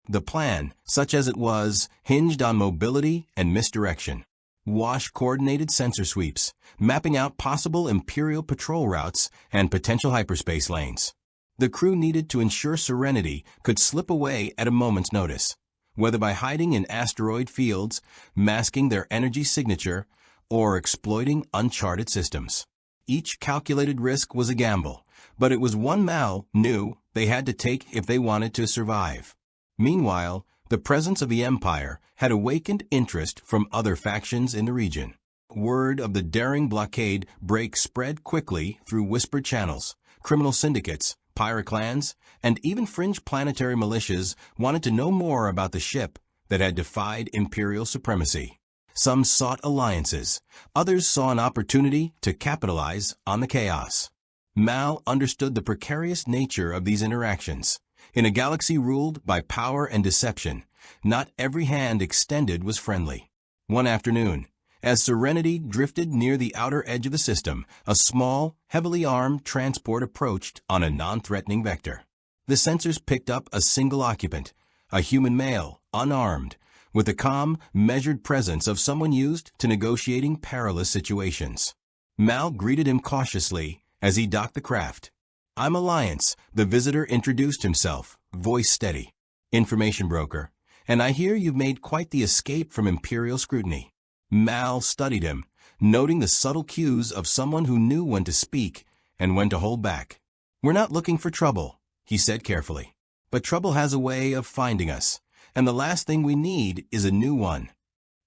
The plan, such as it was, hinged on mobility and misdirection. Wash coordinated sensor sweeps, mapping out possible Imperial patrol routes and potential hyperspace lanes. The crew needed to ensure Serenity could slip away at a moment's notice, whether by hiding in asteroid fields, masking their energy signature, or exploiting uncharted systems. Each calculated risk was a gamble, but it was one Mal knew they had to take if they wanted to survive. Meanwhile, the presence of the Empire had awakened interest from other factions in the region. Word of the daring blockade break spread quickly through whispered channels. Criminal syndicates, pirate clans, and even fringe planetary militias wanted to know more about the ship that had defied Imperial supremacy. Some sought alliances, others saw an opportunity to capitalize on the chaos. Mal understood the precarious nature of these interactions. In a galaxy ruled by power and deception, not every hand extended was friendly. One afternoon, as Serenity drifted near the outer edge of the system, a small, heavily armed transport approached on a non-threatening vector. The sensors picked up a single occupant, a human male, unarmed, with the calm, measured presence of someone used to negotiating perilous situations. Mal greeted him cautiously as he docked the craft. "I'm Alliance," the visitor introduced himself, voice steady. "Information broker, and I hear you've made quite the escape from Imperial scrutiny." Mal studied him, noting the subtle cues of someone who knew when to speak and when to hold back. "We're not looking for trouble," he said carefully. "But trouble has a way of finding us, and the last thing we need is a new one."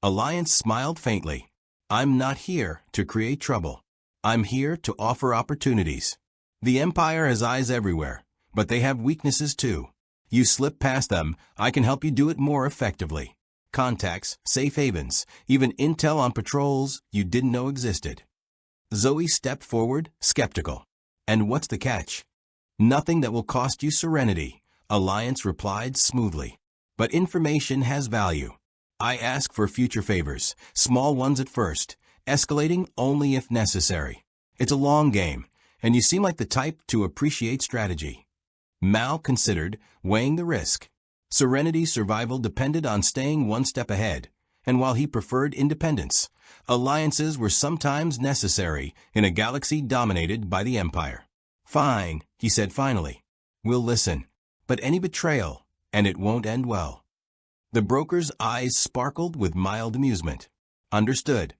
Alliance smiled faintly. "I'm not here to create trouble. I'm here to offer opportunities. The Empire has eyes everywhere, but they have weaknesses too. You slip past them, I can help you do it more effectively. Contacts, safe havens, even intel on patrols you didn't know existed." Zoe stepped forward, skeptical. "And what's the catch?" "Nothing that will cost you Serenity," Alliance replied smoothly. "But information has value. I ask for future favors, small ones at first, escalating only if necessary. It's a long game, and you seem like the type to appreciate strategy." Mal considered, weighing the risk. Serenity's survival depended on staying one step ahead, and while he preferred independence, alliances were sometimes necessary in a galaxy dominated by the Empire. "Fine," he said finally. "We'll listen. But any betrayal, and it won't end well." The broker's eyes sparkled with mild amusement. "Understood."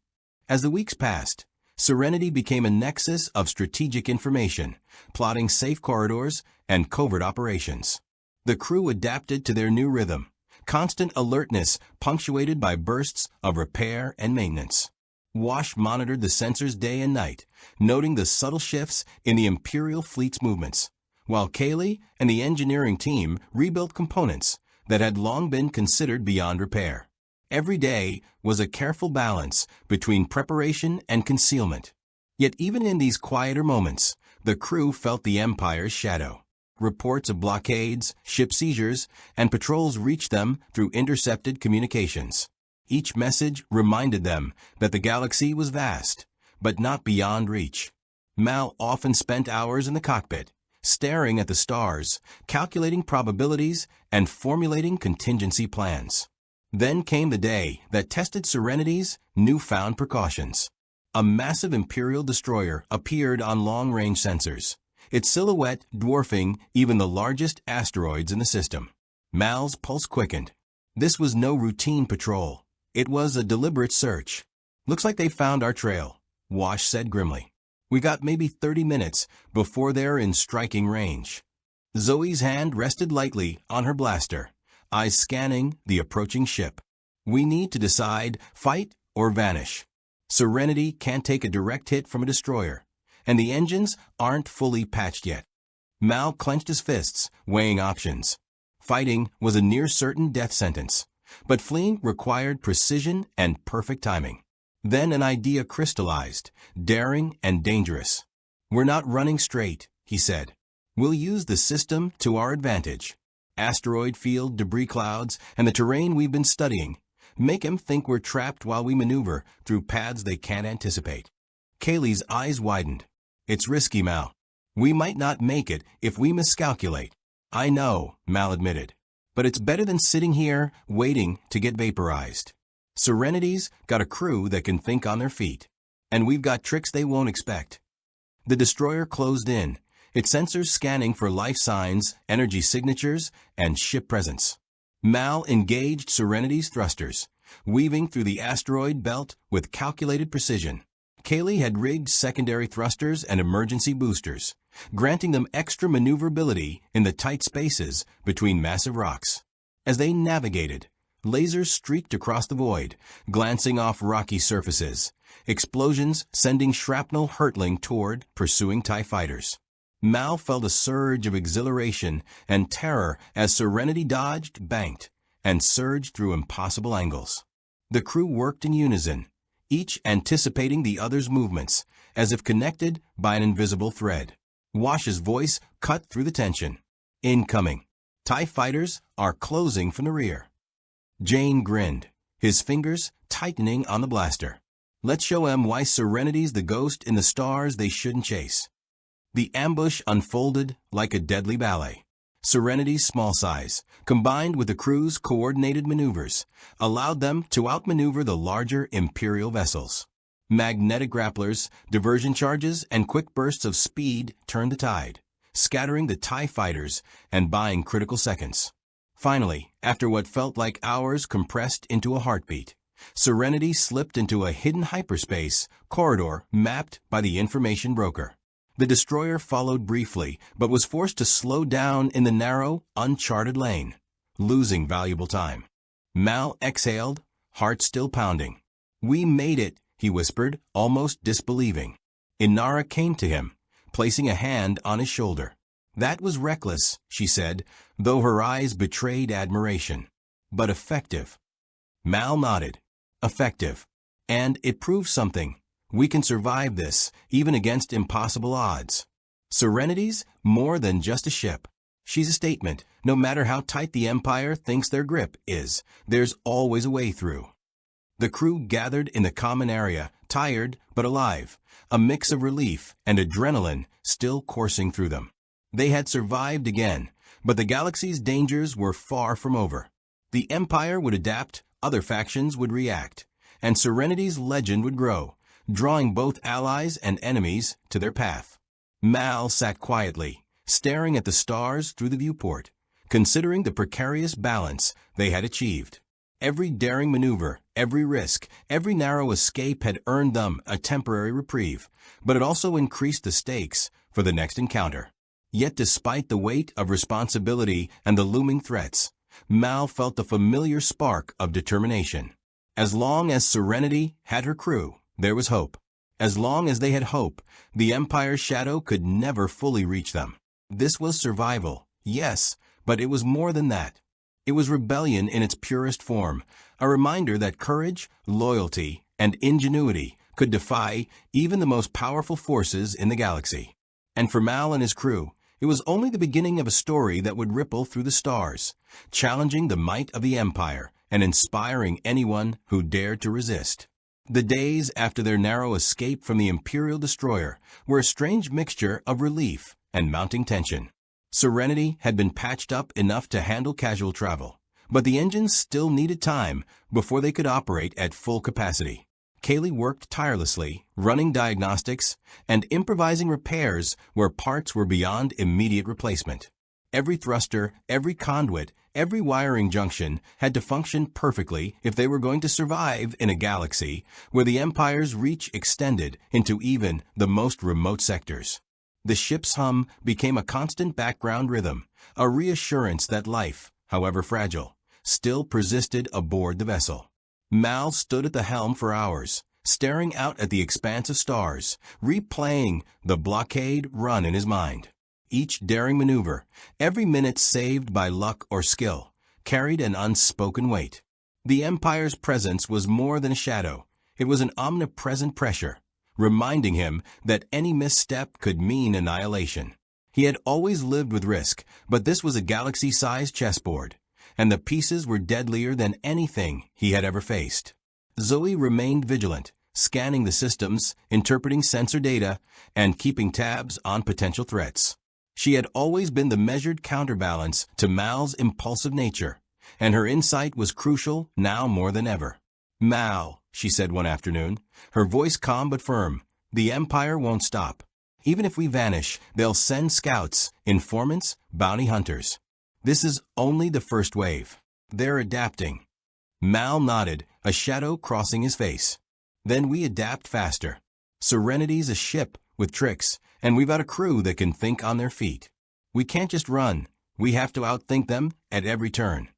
As the weeks passed, Serenity became a nexus of strategic information, plotting safe corridors and covert operations. The crew adapted to their new rhythm, constant alertness punctuated by bursts of repair and maintenance. Wash monitored the sensors day and night, noting the subtle shifts in the Imperial fleet's movements, while Kaylee and the engineering team rebuilt components that had long been considered beyond repair. Every day was a careful balance between preparation and concealment. Yet even in these quieter moments, the crew felt the Empire's shadow. Reports of blockades, ship seizures, and patrols reached them through intercepted communications. Each message reminded them that the galaxy was vast, but not beyond reach. Mal often spent hours in the cockpit, staring at the stars, calculating probabilities, and formulating contingency plans. Then came the day that tested Serenity's newfound precautions. A massive Imperial destroyer appeared on long-range sensors, its silhouette dwarfing even the largest asteroids in the system. Mal's pulse quickened. This was no routine patrol. It was a deliberate search. "Looks like they found our trail," Wash said grimly. "We got maybe 30 minutes before they're in striking range." Zoe's hand rested lightly on her blaster, eyes scanning the approaching ship. "We need to decide, fight or vanish. Serenity can't take a direct hit from a destroyer, and the engines aren't fully patched yet." Mal clenched his fists, weighing options. Fighting was a near-certain death sentence, but fleeing required precision and perfect timing. Then an idea crystallized, daring and dangerous. "We're not running straight," he said. "We'll use the system to our advantage. Asteroid field debris clouds and the terrain we've been studying. Make them think we're trapped while we maneuver through paths they can't anticipate." Kaylee's eyes widened. "It's risky, Mal. We might not make it if we miscalculate." "I know," Mal admitted. "But it's better than sitting here waiting to get vaporized. Serenity's got a crew that can think on their feet, and we've got tricks they won't expect." The destroyer closed in, its sensors scanning for life signs, energy signatures, and ship presence. Mal engaged Serenity's thrusters, weaving through the asteroid belt with calculated precision. Kaylee had rigged secondary thrusters and emergency boosters, granting them extra maneuverability in the tight spaces between massive rocks. As they navigated, lasers streaked across the void, glancing off rocky surfaces, explosions sending shrapnel hurtling toward pursuing TIE fighters. Mal felt a surge of exhilaration and terror as Serenity dodged, banked, and surged through impossible angles. The crew worked in unison, each anticipating the other's movements, as if connected by an invisible thread. Wash's voice cut through the tension. Incoming. TIE fighters are closing from the rear. Jayne grinned, his fingers tightening on the blaster. Let's show 'em why Serenity's the ghost in the stars they shouldn't chase. The ambush unfolded like a deadly ballet. Serenity's small size, combined with the crew's coordinated maneuvers, allowed them to outmaneuver the larger Imperial vessels. Magnetic grapplers, diversion charges, and quick bursts of speed turned the tide, scattering the TIE fighters and buying critical seconds. Finally, after what felt like hours compressed into a heartbeat, Serenity slipped into a hidden hyperspace corridor mapped by the information broker. The destroyer followed briefly, but was forced to slow down in the narrow, uncharted lane, losing valuable time. Mal exhaled, heart still pounding. We made it, he whispered, almost disbelieving. Inara came to him, placing a hand on his shoulder. That was reckless, she said, though her eyes betrayed admiration. But effective. Mal nodded. Effective. And it proves something. We can survive this, even against impossible odds. Serenity's more than just a ship. She's a statement. No matter how tight the Empire thinks their grip is, there's always a way through. The crew gathered in the common area, tired but alive, a mix of relief and adrenaline still coursing through them. They had survived again, but the galaxy's dangers were far from over. The Empire would adapt, other factions would react, and Serenity's legend would grow, drawing both allies and enemies to their path. Mal sat quietly, staring at the stars through the viewport, considering the precarious balance they had achieved. Every daring maneuver, every risk, every narrow escape had earned them a temporary reprieve, but it also increased the stakes for the next encounter. Yet despite the weight of responsibility and the looming threats, Mal felt the familiar spark of determination. As long as Serenity had her crew, there was hope. As long as they had hope, the Empire's shadow could never fully reach them. This was survival, yes, but it was more than that. It was rebellion in its purest form, a reminder that courage, loyalty, and ingenuity could defy even the most powerful forces in the galaxy. And for Mal and his crew, it was only the beginning of a story that would ripple through the stars, challenging the might of the Empire and inspiring anyone who dared to resist. The days after their narrow escape from the Imperial destroyer were a strange mixture of relief and mounting tension. Serenity had been patched up enough to handle casual travel, but the engines still needed time before they could operate at full capacity. Kaylee worked tirelessly, running diagnostics and improvising repairs where parts were beyond immediate replacement. Every thruster, every conduit, every wiring junction had to function perfectly if they were going to survive in a galaxy where the Empire's reach extended into even the most remote sectors. The ship's hum became a constant background rhythm, a reassurance that life, however fragile, still persisted aboard the vessel. Mal stood at the helm for hours, staring out at the expanse of stars, replaying the blockade run in his mind. Each daring maneuver, every minute saved by luck or skill, carried an unspoken weight. The Empire's presence was more than a shadow. It was an omnipresent pressure, reminding him that any misstep could mean annihilation. He had always lived with risk, but this was a galaxy-sized chessboard, and the pieces were deadlier than anything he had ever faced. Zoe remained vigilant, scanning the systems, interpreting sensor data, and keeping tabs on potential threats. She had always been the measured counterbalance to Mal's impulsive nature, and her insight was crucial now more than ever. "Mal," she said one afternoon, her voice calm but firm, "the Empire won't stop. Even if we vanish, they'll send scouts, informants, bounty hunters. This is only the first wave. They're adapting." Mal nodded, a shadow crossing his face. Then we adapt faster. Serenity's a ship with tricks, and we've got a crew that can think on their feet. We can't just run. We have to outthink them at every turn.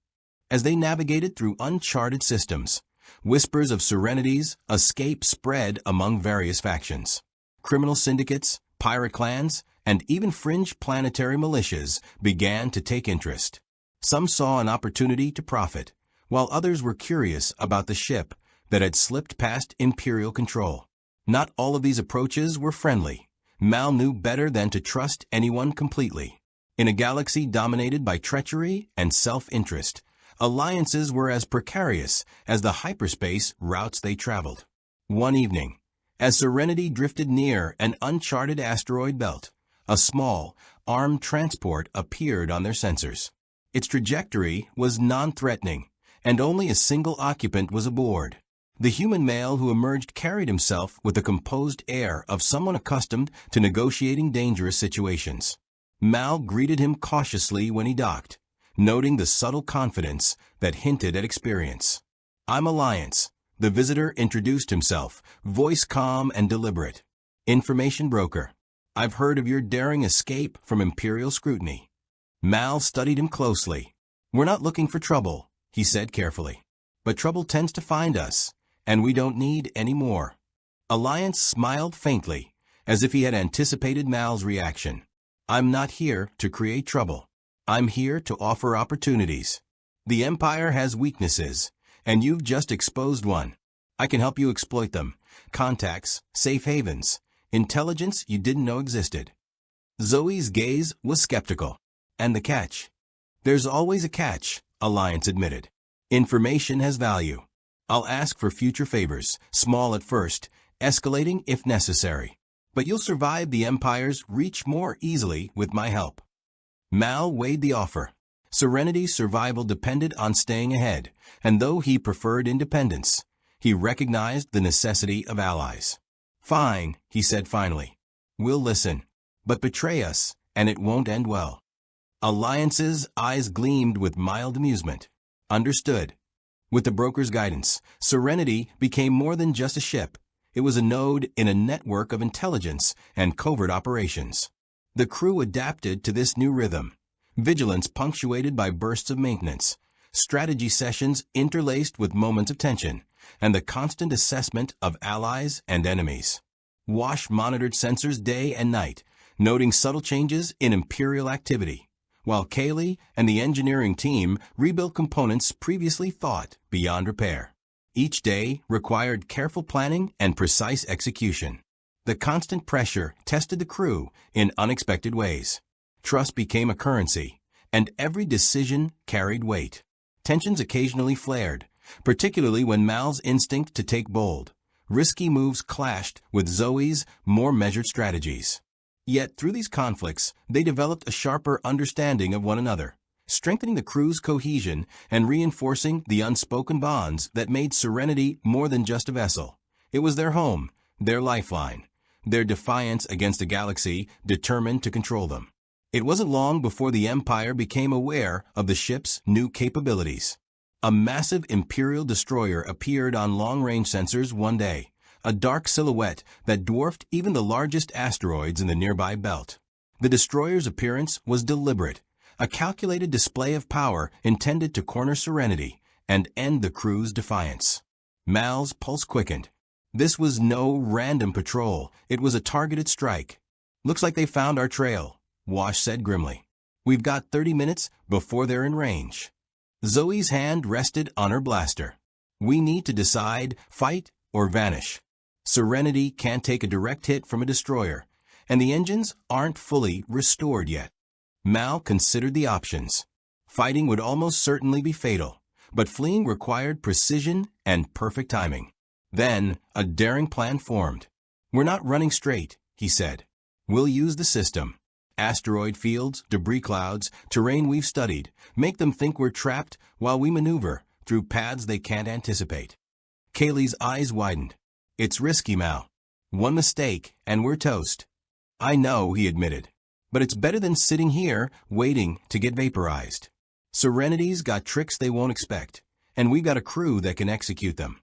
As they navigated through uncharted systems, whispers of Serenity's escape spread among various factions. Criminal syndicates, pirate clans, and even fringe planetary militias began to take interest. Some saw an opportunity to profit, while others were curious about the ship that had slipped past Imperial control. Not all of these approaches were friendly. Mal knew better than to trust anyone completely. In a galaxy dominated by treachery and self-interest, alliances were as precarious as the hyperspace routes they traveled. One evening, as Serenity drifted near an uncharted asteroid belt, a small, armed transport appeared on their sensors. Its trajectory was non-threatening, and only a single occupant was aboard. The human male who emerged carried himself with the composed air of someone accustomed to negotiating dangerous situations. Mal greeted him cautiously when he docked, noting the subtle confidence that hinted at experience. "I'm Alliance," the visitor introduced himself, voice calm and deliberate. "Information broker. I've heard of your daring escape from Imperial scrutiny." Mal studied him closely. "We're not looking for trouble," he said carefully. "But trouble tends to find us, and we don't need any more." Alliance smiled faintly, as if he had anticipated Mal's reaction. "I'm not here to create trouble. I'm here to offer opportunities. The Empire has weaknesses, and you've just exposed one. I can help you exploit them. Contacts, safe havens, intelligence you didn't know existed." Zoe's gaze was skeptical. "And the catch?" "There's always a catch," Alliance admitted. "Information has value. I'll ask for future favors, small at first, escalating if necessary. But you'll survive the Empire's reach more easily with my help." Mal weighed the offer. Serenity's survival depended on staying ahead, and though he preferred independence, he recognized the necessity of allies. "Fine," he said finally. "We'll listen. But betray us, and it won't end well." Alliance's eyes gleamed with mild amusement. "Understood." With the broker's guidance, Serenity became more than just a ship. It was a node in a network of intelligence and covert operations. The crew adapted to this new rhythm. Vigilance punctuated by bursts of maintenance, strategy sessions interlaced with moments of tension, and the constant assessment of allies and enemies. Wash monitored sensors day and night, noting subtle changes in Imperial activity, while Kaylee and the engineering team rebuilt components previously thought beyond repair. Each day required careful planning and precise execution. The constant pressure tested the crew in unexpected ways. Trust became a currency, and every decision carried weight. Tensions occasionally flared, particularly when Mal's instinct to take bold, risky moves clashed with Zoe's more measured strategies. Yet through these conflicts, they developed a sharper understanding of one another, strengthening the crew's cohesion and reinforcing the unspoken bonds that made Serenity more than just a vessel. It was their home, their lifeline, their defiance against a galaxy determined to control them. It wasn't long before the Empire became aware of the ship's new capabilities. A massive Imperial destroyer appeared on long-range sensors one day, a dark silhouette that dwarfed even the largest asteroids in the nearby belt. The destroyer's appearance was deliberate, a calculated display of power intended to corner Serenity and end the crew's defiance. Mal's pulse quickened. This was no random patrol, it was a targeted strike. "Looks like they found our trail," Wash said grimly. "We've got 30 minutes before they're in range." Zoe's hand rested on her blaster. "We need to decide, fight or vanish. Serenity can't take a direct hit from a destroyer, and the engines aren't fully restored yet." Mal considered the options. Fighting would almost certainly be fatal, but fleeing required precision and perfect timing. Then, a daring plan formed. "We're not running straight," he said. "We'll use the system. Asteroid fields, debris clouds, terrain we've studied, make them think we're trapped while we maneuver through paths they can't anticipate." Kaylee's eyes widened. "It's risky, Mal. One mistake, and we're toast." "I know," he admitted. "But it's better than sitting here, waiting to get vaporized. Serenity's got tricks they won't expect, and we've got a crew that can execute them.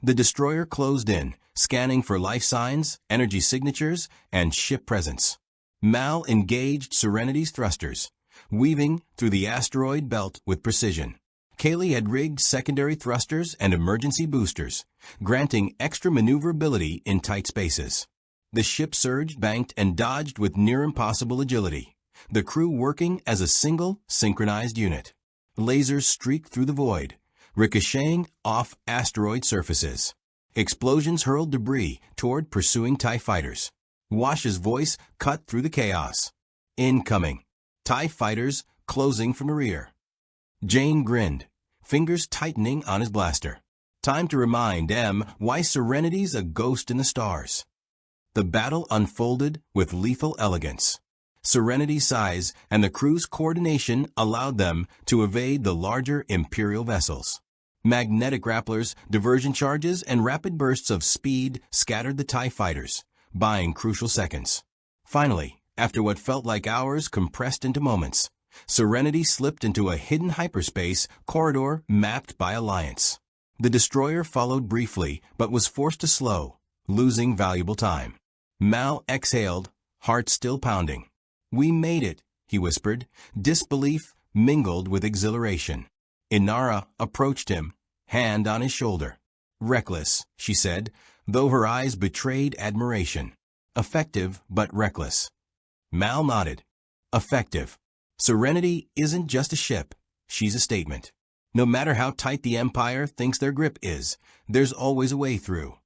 The destroyer closed in, scanning for life signs, energy signatures, and ship presence. Mal engaged Serenity's thrusters, weaving through the asteroid belt with precision. Kaylee had rigged secondary thrusters and emergency boosters, granting extra maneuverability in tight spaces. The ship surged, banked, and dodged with near-impossible agility, the crew working as a single, synchronized unit. Lasers streaked through the void, ricocheting off asteroid surfaces. Explosions hurled debris toward pursuing TIE fighters. Wash's voice cut through the chaos. Incoming. TIE fighters closing from the rear. Jayne grinned, fingers tightening on his blaster. Time to remind M why Serenity's a ghost in the stars. The battle unfolded with lethal elegance. Serenity's size and the crew's coordination allowed them to evade the larger Imperial vessels. Magnetic grapplers, diversion charges, and rapid bursts of speed scattered the TIE fighters, buying crucial seconds. Finally, after what felt like hours compressed into moments, Serenity slipped into a hidden hyperspace corridor mapped by Alliance. The destroyer followed briefly but was forced to slow, losing valuable time. Mal exhaled, heart still pounding. "We made it," he whispered, disbelief mingled with exhilaration. Inara approached him, hand on his shoulder. "Reckless," she said, though her eyes betrayed admiration. "Effective but reckless." Mal nodded. "Effective. Serenity isn't just a ship, she's a statement. No matter how tight the Empire thinks their grip is, there's always a way through."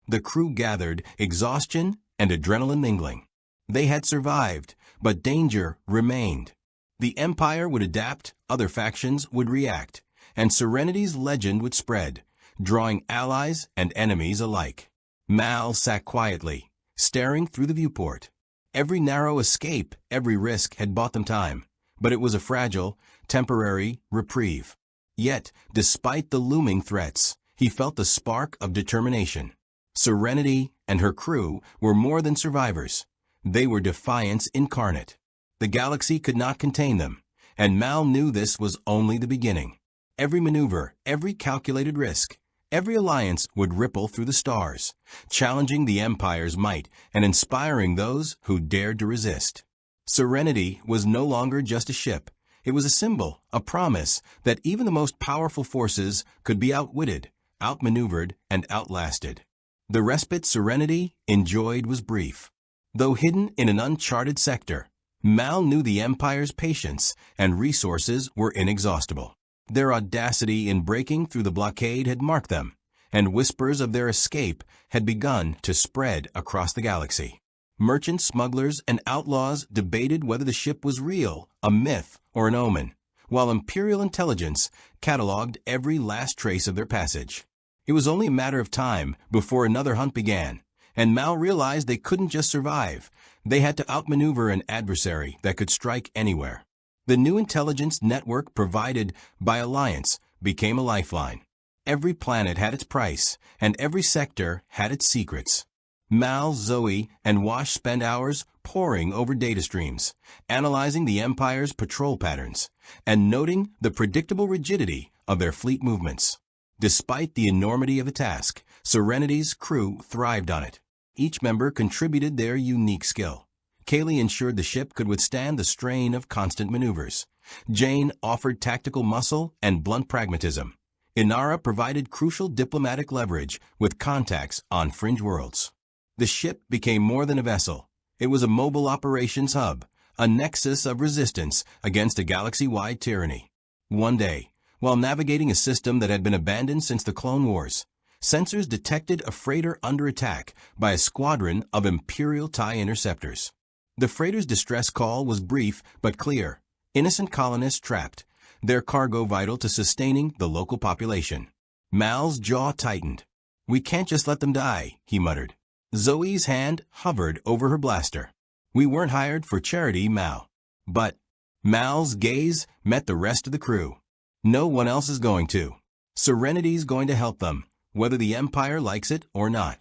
The crew gathered, exhaustion and adrenaline mingling. They had survived, but danger remained. The Empire would adapt, other factions would react, and Serenity's legend would spread, drawing allies and enemies alike. Mal sat quietly, staring through the viewport. Every narrow escape, every risk had bought them time, but it was a fragile, temporary reprieve. Yet, despite the looming threats, he felt the spark of determination. Serenity and her crew were more than survivors. They were defiance incarnate. The galaxy could not contain them, and Mal knew this was only the beginning. Every maneuver, every calculated risk, every alliance would ripple through the stars, challenging the Empire's might and inspiring those who dared to resist. Serenity was no longer just a ship. It was a symbol, a promise that even the most powerful forces could be outwitted, outmaneuvered, and outlasted. The respite Serenity enjoyed was brief. Though hidden in an uncharted sector, Mal knew the Empire's patience and resources were inexhaustible. Their audacity in breaking through the blockade had marked them, and whispers of their escape had begun to spread across the galaxy. Merchants, smugglers, and outlaws debated whether the ship was real, a myth, or an omen, while Imperial intelligence cataloged every last trace of their passage. It was only a matter of time before another hunt began, and Mal realized they couldn't just survive. They had to outmaneuver an adversary that could strike anywhere. The new intelligence network provided by Alliance became a lifeline. Every planet had its price, and every sector had its secrets. Mal, Zoe, and Wash spent hours poring over data streams, analyzing the Empire's patrol patterns, and noting the predictable rigidity of their fleet movements. Despite the enormity of the task, Serenity's crew thrived on it. Each member contributed their unique skill. Kaylee ensured the ship could withstand the strain of constant maneuvers. Jayne offered tactical muscle and blunt pragmatism. Inara provided crucial diplomatic leverage with contacts on fringe worlds. The ship became more than a vessel. It was a mobile operations hub, a nexus of resistance against a galaxy-wide tyranny. One day, while navigating a system that had been abandoned since the Clone Wars, sensors detected a freighter under attack by a squadron of Imperial TIE interceptors. The freighter's distress call was brief but clear. Innocent colonists trapped, their cargo vital to sustaining the local population. Mal's jaw tightened. "We can't just let them die," he muttered. Zoe's hand hovered over her blaster. "We weren't hired for charity, Mal." But Mal's gaze met the rest of the crew. "No one else is going to. Serenity's going to help them, whether the Empire likes it or not."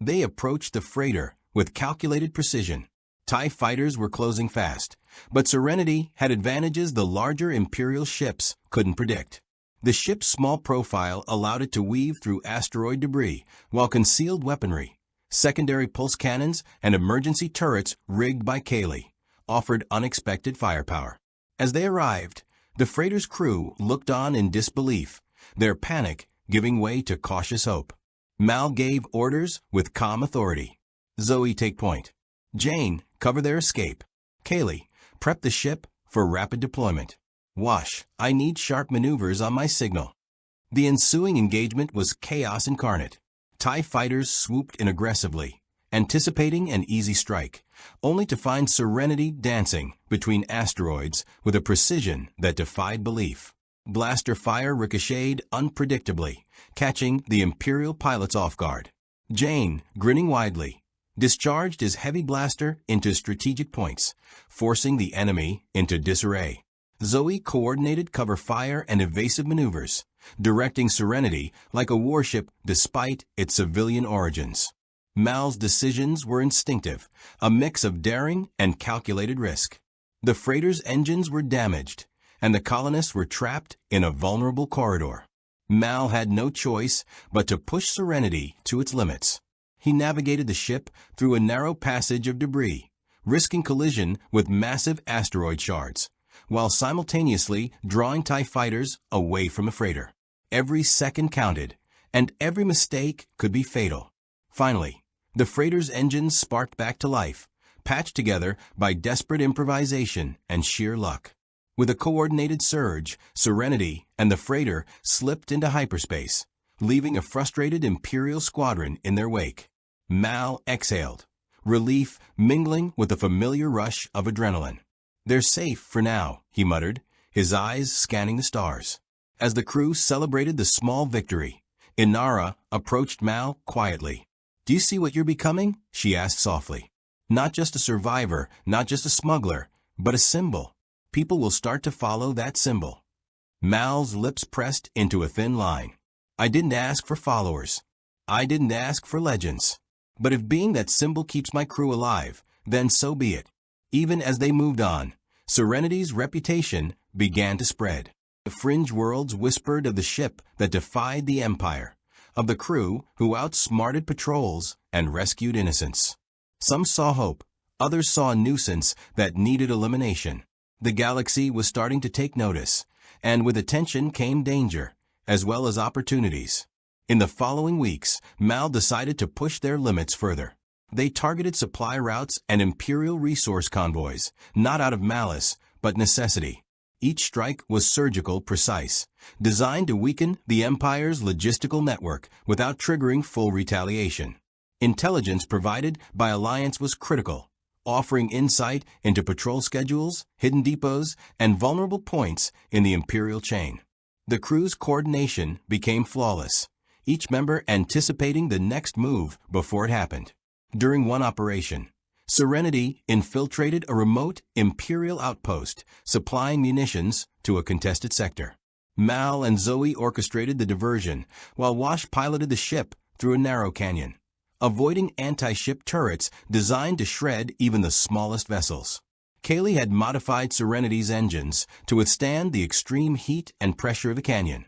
They approached the freighter with calculated precision. TIE fighters were closing fast, but Serenity had advantages the larger Imperial ships couldn't predict. The ship's small profile allowed it to weave through asteroid debris, while concealed weaponry, secondary pulse cannons, and emergency turrets rigged by Kaylee offered unexpected firepower. As they arrived, the freighter's crew looked on in disbelief, their panic giving way to cautious hope. Mal gave orders with calm authority. Zoe, take point. Jayne, cover their escape. Kaylee, prep the ship for rapid deployment. Wash, I need sharp maneuvers on my signal. The ensuing engagement was chaos incarnate. TIE fighters swooped in aggressively, anticipating an easy strike, only to find Serenity dancing between asteroids with a precision that defied belief. Blaster fire ricocheted unpredictably, catching the Imperial pilots off guard. Jayne, grinning widely, discharged his heavy blaster into strategic points, forcing the enemy into disarray. Zoe coordinated cover fire and evasive maneuvers, directing Serenity like a warship despite its civilian origins. Mal's decisions were instinctive, a mix of daring and calculated risk. The freighter's engines were damaged, and the colonists were trapped in a vulnerable corridor. Mal had no choice but to push Serenity to its limits. He navigated the ship through a narrow passage of debris, risking collision with massive asteroid shards, while simultaneously drawing TIE fighters away from the freighter. Every second counted, and every mistake could be fatal. Finally, the freighter's engines sparked back to life, patched together by desperate improvisation and sheer luck. With a coordinated surge, Serenity and the freighter slipped into hyperspace, leaving a frustrated Imperial squadron in their wake. Mal exhaled, relief mingling with a familiar rush of adrenaline. "They're safe for now," he muttered, his eyes scanning the stars. As the crew celebrated the small victory, Inara approached Mal quietly. "Do you see what you're becoming?" she asked softly. "Not just a survivor, not just a smuggler, but a symbol. People will start to follow that symbol." Mal's lips pressed into a thin line. "I didn't ask for followers. I didn't ask for legends. But if being that symbol keeps my crew alive, then so be it." Even as they moved on, Serenity's reputation began to spread. The fringe worlds whispered of the ship that defied the Empire, of the crew who outsmarted patrols and rescued innocents. Some saw hope, others saw a nuisance that needed elimination. The galaxy was starting to take notice, and with attention came danger, as well as opportunities. In the following weeks, Mal decided to push their limits further. They targeted supply routes and Imperial resource convoys, not out of malice, but necessity. Each strike was surgical precise, designed to weaken the Empire's logistical network without triggering full retaliation. Intelligence provided by Alliance was critical, offering insight into patrol schedules, hidden depots, and vulnerable points in the Imperial chain. The crew's coordination became flawless, each member anticipating the next move before it happened. During one operation, Serenity infiltrated a remote Imperial outpost, supplying munitions to a contested sector. Mal and Zoe orchestrated the diversion, while Wash piloted the ship through a narrow canyon, avoiding anti-ship turrets designed to shred even the smallest vessels. Kaylee had modified Serenity's engines to withstand the extreme heat and pressure of the canyon,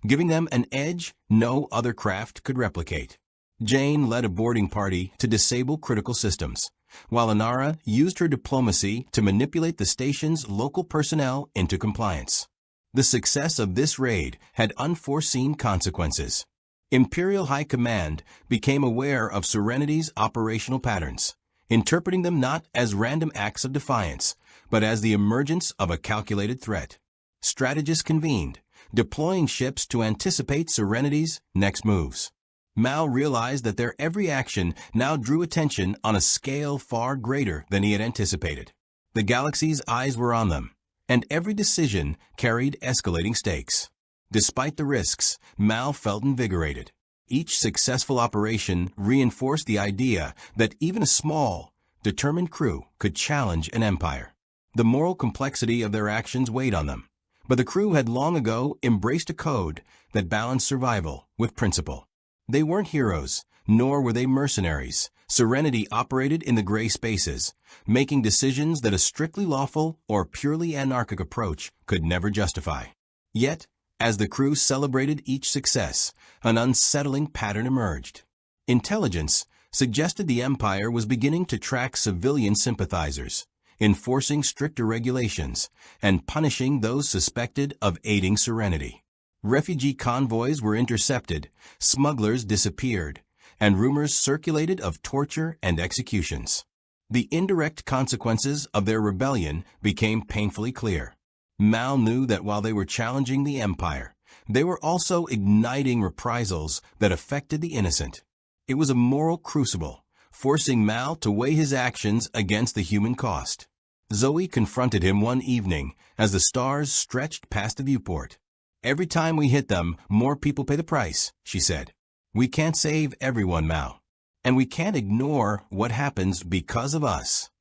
giving them an edge no other craft could replicate. Jayne led a boarding party to disable critical systems, while Inara used her diplomacy to manipulate the station's local personnel into compliance. The success of this raid had unforeseen consequences. Imperial High Command became aware of Serenity's operational patterns, interpreting them not as random acts of defiance, but as the emergence of a calculated threat. Strategists convened, deploying ships to anticipate Serenity's next moves. Mal realized that their every action now drew attention on a scale far greater than he had anticipated. The galaxy's eyes were on them, and every decision carried escalating stakes. Despite the risks, Mal felt invigorated. Each successful operation reinforced the idea that even a small, determined crew could challenge an empire. The moral complexity of their actions weighed on them, but the crew had long ago embraced a code that balanced survival with principle. They weren't heroes, nor were they mercenaries. Serenity operated in the gray spaces, making decisions that a strictly lawful or purely anarchic approach could never justify. Yet, As the crew celebrated each success, an unsettling pattern emerged. Intelligence suggested the Empire was beginning to track civilian sympathizers, enforcing stricter regulations, and punishing those suspected of aiding Serenity. Refugee convoys were intercepted, smugglers disappeared, and rumors circulated of torture and executions. The indirect consequences of their rebellion became painfully clear. Mal knew that while they were challenging the Empire, they were also igniting reprisals that affected the innocent. It was a moral crucible, forcing Mal to weigh his actions against the human cost. Zoe confronted him one evening as the stars stretched past the viewport. "Every time we hit them, more people pay the price," she said. "We can't save everyone, Mal. And we can't ignore what happens because of us."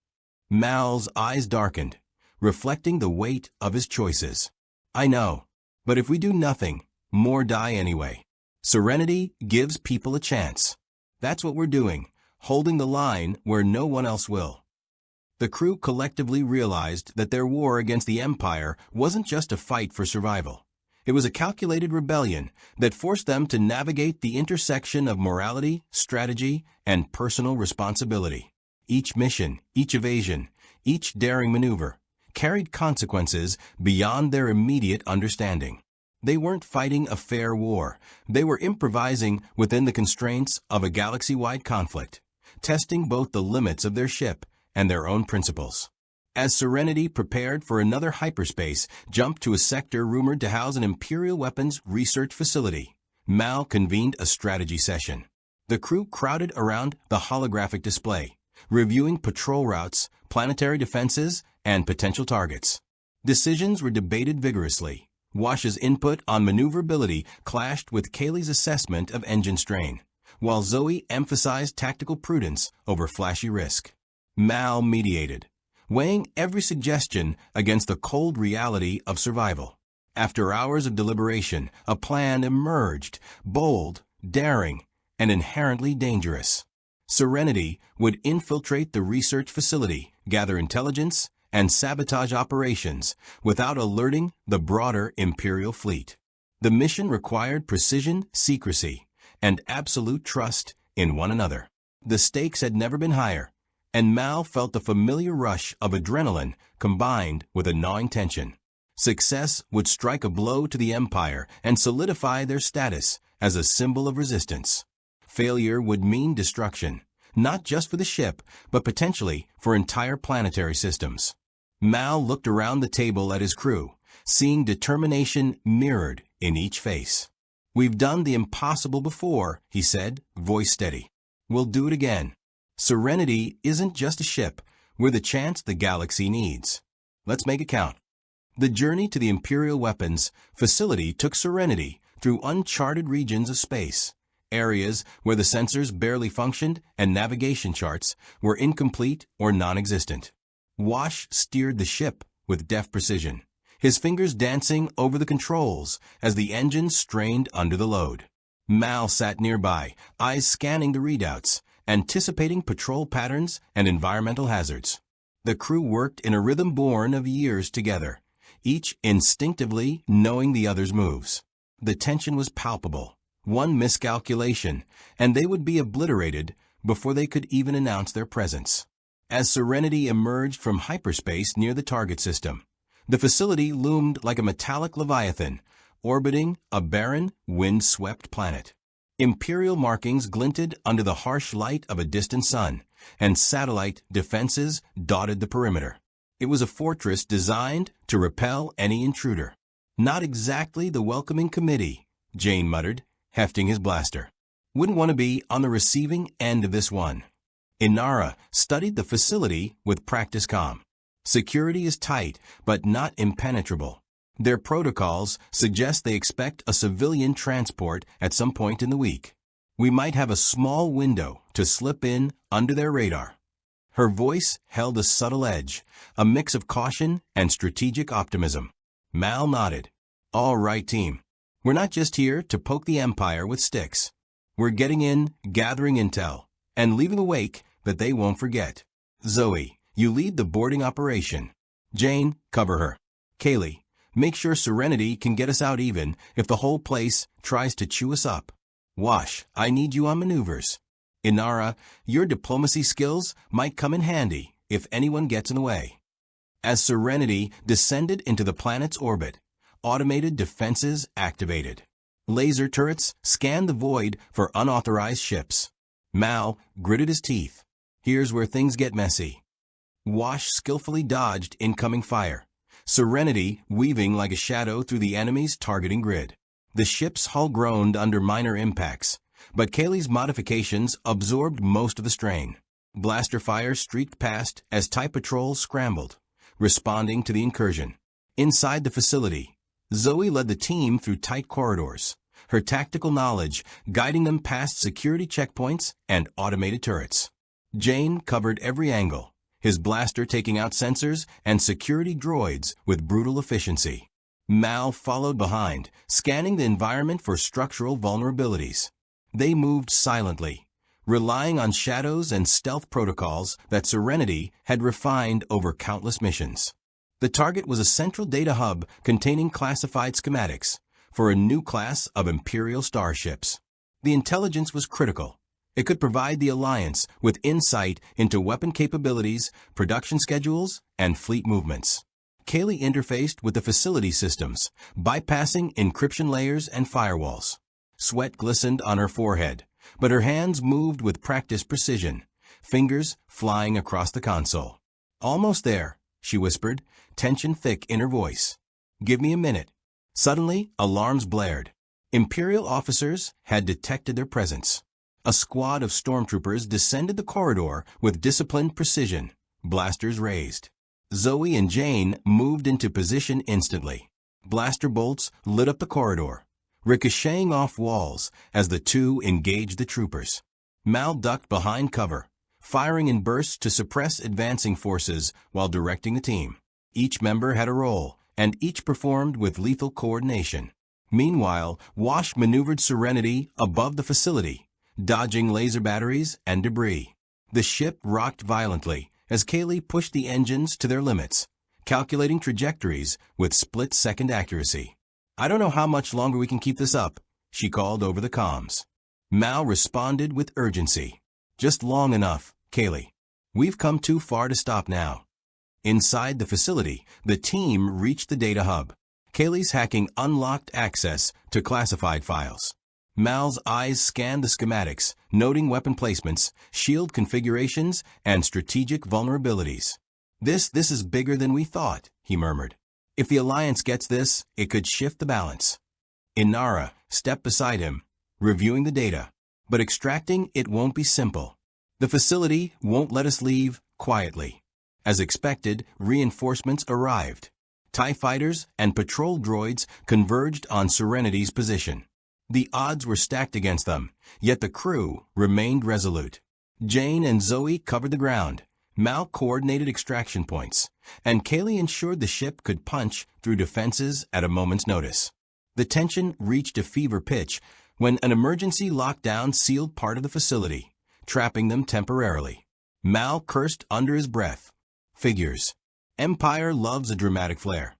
Mal's eyes darkened, reflecting the weight of his choices. "I know, but if we do nothing, more die anyway. Serenity gives people a chance. That's what we're doing, holding the line where no one else will." The crew collectively realized that their war against the Empire wasn't just a fight for survival. It was a calculated rebellion that forced them to navigate the intersection of morality, strategy, and personal responsibility. Each mission, each evasion, each daring maneuver carried consequences beyond their immediate understanding. They weren't fighting a fair war. They were improvising within the constraints of a galaxy-wide conflict, testing both the limits of their ship and their own principles. As Serenity prepared for another hyperspace jump to a sector rumored to house an Imperial weapons research facility, Mal convened a strategy session. The crew crowded around the holographic display, reviewing patrol routes, planetary defenses, and potential targets. Decisions were debated vigorously. Wash's input on maneuverability clashed with Kaylee's assessment of engine strain, while Zoe emphasized tactical prudence over flashy risk. Mal mediated, weighing every suggestion against the cold reality of survival. After hours of deliberation, a plan emerged, bold, daring, and inherently dangerous. Serenity would infiltrate the research facility, gather intelligence, and sabotage operations without alerting the broader Imperial fleet. The mission required precision, secrecy, and absolute trust in one another. The stakes had never been higher, and Mal felt the familiar rush of adrenaline combined with a gnawing tension. Success would strike a blow to the Empire and solidify their status as a symbol of resistance. Failure would mean destruction, not just for the ship, but potentially for entire planetary systems. Mal looked around the table at his crew, seeing determination mirrored in each face. "We've done the impossible before," he said, voice steady. "We'll do it again. Serenity isn't just a ship. We're the chance the galaxy needs. Let's make it count." The journey to the Imperial weapons facility took Serenity through uncharted regions of space, areas where the sensors barely functioned and navigation charts were incomplete or non-existent. Wash steered the ship with deft precision, his fingers dancing over the controls as the engine strained under the load. Mal sat nearby, eyes scanning the readouts, anticipating patrol patterns and environmental hazards. The crew worked in a rhythm born of years together, each instinctively knowing the other's moves. The tension was palpable. One miscalculation, and they would be obliterated before they could even announce their presence. As Serenity emerged from hyperspace near the target system, the facility loomed like a metallic leviathan, orbiting a barren, wind-swept planet. Imperial markings glinted under the harsh light of a distant sun, and satellite defenses dotted the perimeter. It was a fortress designed to repel any intruder. "Not exactly the welcoming committee," Jayne muttered, hefting his blaster. "Wouldn't want to be on the receiving end of this one." Inara studied the facility with practiced calm. Security is tight, but not impenetrable. Their protocols suggest they expect a civilian transport at some point in the week. "We might have a small window to slip in under their radar." Her voice held a subtle edge, a mix of caution and strategic optimism. Mal nodded. "All right, team. We're not just here to poke the Empire with sticks. We're getting in, gathering intel, and leaving a wake that they won't forget. Zoe, you lead the boarding operation. Jayne, cover her. Kaylee, Make sure Serenity can get us out even if the whole place tries to chew us up. Wash, I need you on maneuvers. Inara, your diplomacy skills might come in handy if anyone gets in the way. As Serenity descended into the planet's orbit, automated defenses activated. Laser turrets scanned the void for unauthorized ships. Mal gritted his teeth. Here's where things get messy. Wash skillfully dodged incoming fire, Serenity weaving like a shadow through the enemy's targeting grid. The ship's hull groaned under minor impacts, but Kaylee's modifications absorbed most of the strain. Blaster fire streaked past as TIE patrols scrambled, responding to the incursion. Inside the facility, Zoe led the team through tight corridors, her tactical knowledge guiding them past security checkpoints and automated turrets. Jayne covered every angle, his blaster taking out sensors and security droids with brutal efficiency. Mal followed behind, scanning the environment for structural vulnerabilities. They moved silently, relying on shadows and stealth protocols that Serenity had refined over countless missions. The target was a central data hub containing classified schematics for a new class of Imperial starships. The intelligence was critical. It could provide the Alliance with insight into weapon capabilities, production schedules, and fleet movements. Kaylee interfaced with the facility systems, bypassing encryption layers and firewalls. Sweat glistened on her forehead, but her hands moved with practiced precision, fingers flying across the console. "Almost there," she whispered, tension thick in her voice. "Give me a minute." Suddenly, alarms blared. Imperial officers had detected their presence. A squad of stormtroopers descended the corridor with disciplined precision, blasters raised. Zoe and Jayne moved into position instantly. Blaster bolts lit up the corridor, ricocheting off walls as the two engaged the troopers. Mal ducked behind cover, firing in bursts to suppress advancing forces while directing the team. Each member had a role, and each performed with lethal coordination. Meanwhile, Wash maneuvered Serenity above the facility, dodging laser batteries and debris. The ship rocked violently as Kaylee pushed the engines to their limits, calculating trajectories with split-second accuracy. "I don't know how much longer we can keep this up," she called over the comms. Mal responded with urgency. "Just long enough, Kaylee. We've come too far to stop now." Inside the facility, the team reached the data hub. Kaylee's hacking unlocked access to classified files. Mal's eyes scanned the schematics, noting weapon placements, shield configurations, and strategic vulnerabilities. This is bigger than we thought," he murmured. "If the Alliance gets this, it could shift the balance." Inara stepped beside him, reviewing the data. "But extracting it won't be simple. The facility won't let us leave quietly." As expected, reinforcements arrived. TIE fighters and patrol droids converged on Serenity's position. The odds were stacked against them, yet the crew remained resolute. Jayne and Zoe covered the ground. Mal coordinated extraction points, and Kaylee ensured the ship could punch through defenses at a moment's notice. The tension reached a fever pitch when an emergency lockdown sealed part of the facility, trapping them temporarily. Mal cursed under his breath. Figures. Empire loves a dramatic flair.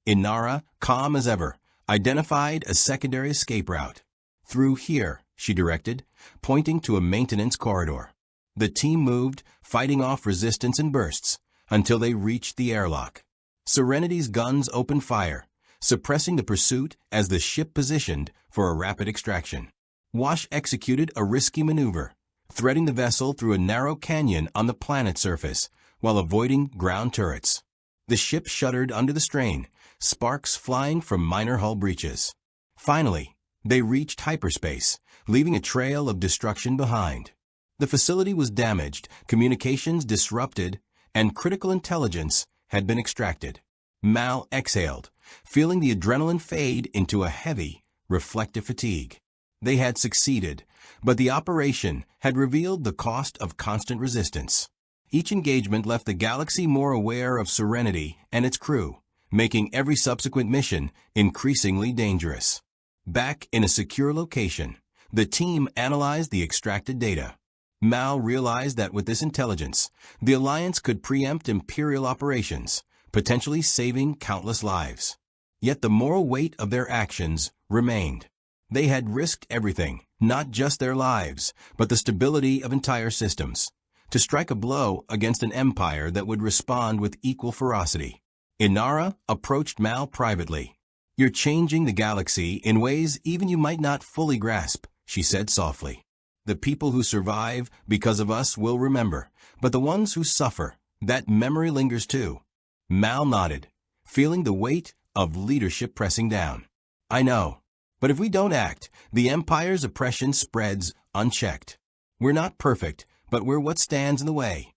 Inara, calm as ever, identified a secondary escape route. "Through here," she directed, pointing to a maintenance corridor. The team moved, fighting off resistance in bursts, until they reached the airlock. Serenity's guns opened fire, suppressing the pursuit as the ship positioned for a rapid extraction. Wash executed a risky maneuver, threading the vessel through a narrow canyon on the planet's surface while avoiding ground turrets. The ship shuddered under the strain, sparks flying from minor hull breaches. Finally, they reached hyperspace, leaving a trail of destruction behind. The facility was damaged, communications disrupted, and critical intelligence had been extracted. Mal exhaled, feeling the adrenaline fade into a heavy, reflective fatigue. They had succeeded, but the operation had revealed the cost of constant resistance. Each engagement left the galaxy more aware of Serenity and its crew, making every subsequent mission increasingly dangerous. Back in a secure location, the team analyzed the extracted data. Mal realized that with this intelligence, the Alliance could preempt Imperial operations, potentially saving countless lives. Yet the moral weight of their actions remained. They had risked everything, not just their lives, but the stability of entire systems, to strike a blow against an empire that would respond with equal ferocity. Inara approached Mal privately. "You're changing the galaxy in ways even you might not fully grasp," she said softly. "The people who survive because of us will remember, but the ones who suffer, that memory lingers too." Mal nodded, feeling the weight of leadership pressing down. "I know. But if we don't act, the Empire's oppression spreads unchecked. We're not perfect, but we're what stands in the way."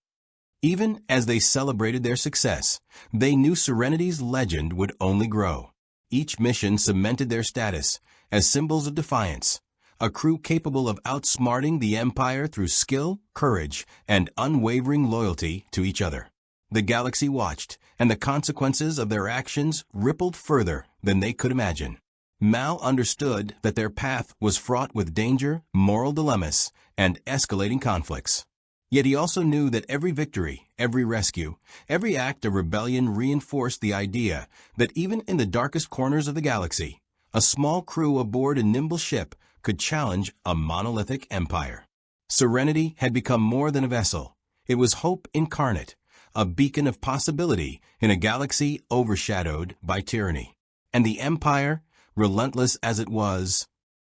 Even as they celebrated their success, they knew Serenity's legend would only grow. Each mission cemented their status as symbols of defiance, a crew capable of outsmarting the Empire through skill, courage, and unwavering loyalty to each other. The galaxy watched, and the consequences of their actions rippled further than they could imagine. Mal understood that their path was fraught with danger, moral dilemmas, and escalating conflicts. Yet he also knew that every victory, every rescue, every act of rebellion reinforced the idea that even in the darkest corners of the galaxy, a small crew aboard a nimble ship could challenge a monolithic empire. Serenity had become more than a vessel. It was hope incarnate, a beacon of possibility in a galaxy overshadowed by tyranny. And the Empire, relentless as it was,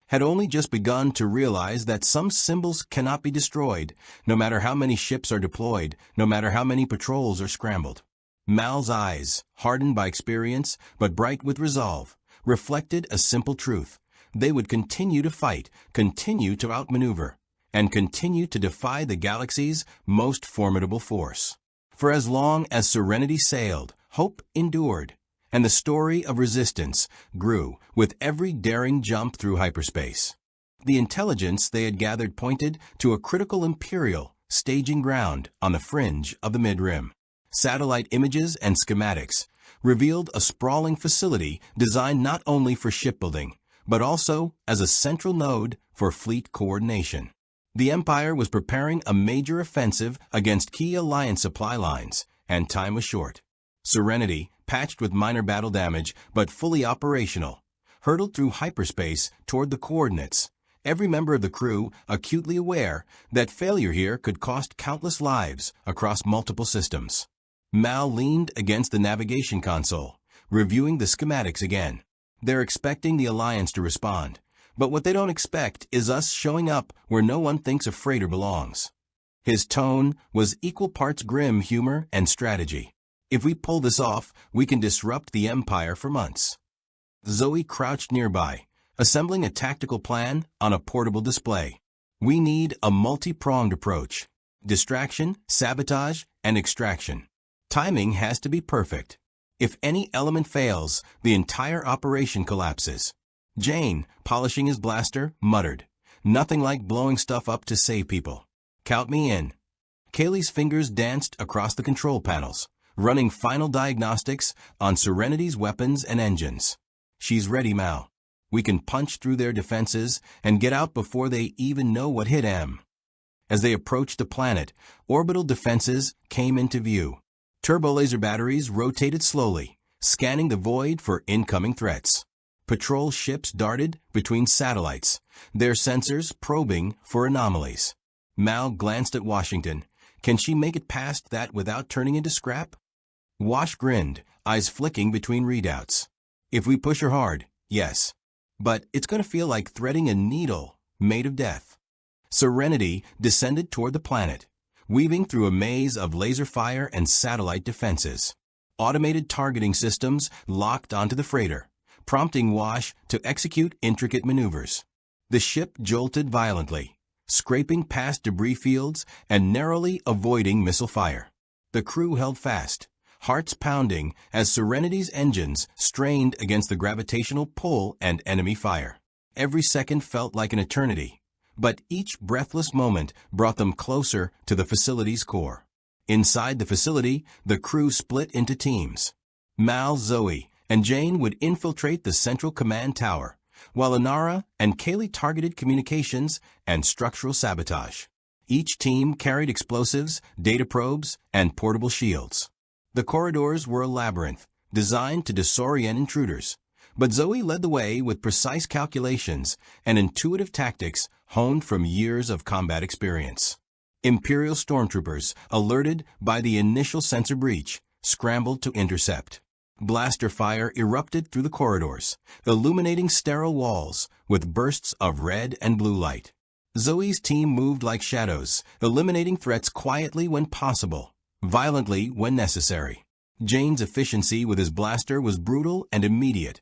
had only just begun to realize that some symbols cannot be destroyed, no matter how many ships are deployed, no matter how many patrols are scrambled. Mal's eyes, hardened by experience but bright with resolve, reflected a simple truth. They would continue to fight, continue to outmaneuver, and continue to defy the galaxy's most formidable force. For as long as Serenity sailed, hope endured, and the story of resistance grew with every daring jump through hyperspace. The intelligence they had gathered pointed to a critical Imperial staging ground on the fringe of the mid-rim. Satellite images and schematics revealed a sprawling facility designed not only for shipbuilding, but also as a central node for fleet coordination. The Empire was preparing a major offensive against key Alliance supply lines, and time was short. Serenity, patched with minor battle damage but fully operational, hurtled through hyperspace toward the coordinates, every member of the crew acutely aware that failure here could cost countless lives across multiple systems. Mal leaned against the navigation console, reviewing the schematics again. They're expecting the Alliance to respond. But what they don't expect is us showing up where no one thinks a freighter belongs. His tone was equal parts grim humor and strategy. If we pull this off, we can disrupt the Empire for months. Zoe crouched nearby, assembling a tactical plan on a portable display. We need a multi-pronged approach. Distraction, sabotage, and extraction. Timing has to be perfect. If any element fails, the entire operation collapses. Jayne, polishing his blaster, muttered, "Nothing like blowing stuff up to save people. Count me in." Kaylee's fingers danced across the control panels, running final diagnostics on Serenity's weapons and engines. "She's ready, Mal. We can punch through their defenses and get out before they even know what hit them." As they approached the planet, orbital defenses came into view. Turbolaser batteries rotated slowly, scanning the void for incoming threats. Patrol ships darted between satellites, their sensors probing for anomalies. Mal glanced at Washington. Can she make it past that without turning into scrap? Wash grinned, eyes flicking between readouts. "If we push her hard, yes. But it's going to feel like threading a needle made of death." Serenity descended toward the planet, weaving through a maze of laser fire and satellite defenses. Automated targeting systems locked onto the freighter, prompting Wash to execute intricate maneuvers. The ship jolted violently, scraping past debris fields and narrowly avoiding missile fire. The crew held fast, hearts pounding as Serenity's engines strained against the gravitational pull and enemy fire. Every second felt like an eternity, but each breathless moment brought them closer to the facility's core. Inside the facility, the crew split into teams. Mal, Zoe, and Jayne would infiltrate the central command tower, while Inara and Kaylee targeted communications and structural sabotage. Each team carried explosives, data probes, and portable shields. The corridors were a labyrinth, designed to disorient intruders, But Zoe led the way with precise calculations and intuitive tactics honed from years of combat experience. Imperial stormtroopers, alerted by the initial sensor breach, scrambled to intercept. Blaster fire erupted through the corridors, illuminating sterile walls with bursts of red and blue light. Zoe's team moved like shadows, eliminating threats quietly when possible, violently when necessary. Jayne's efficiency with his blaster was brutal and immediate,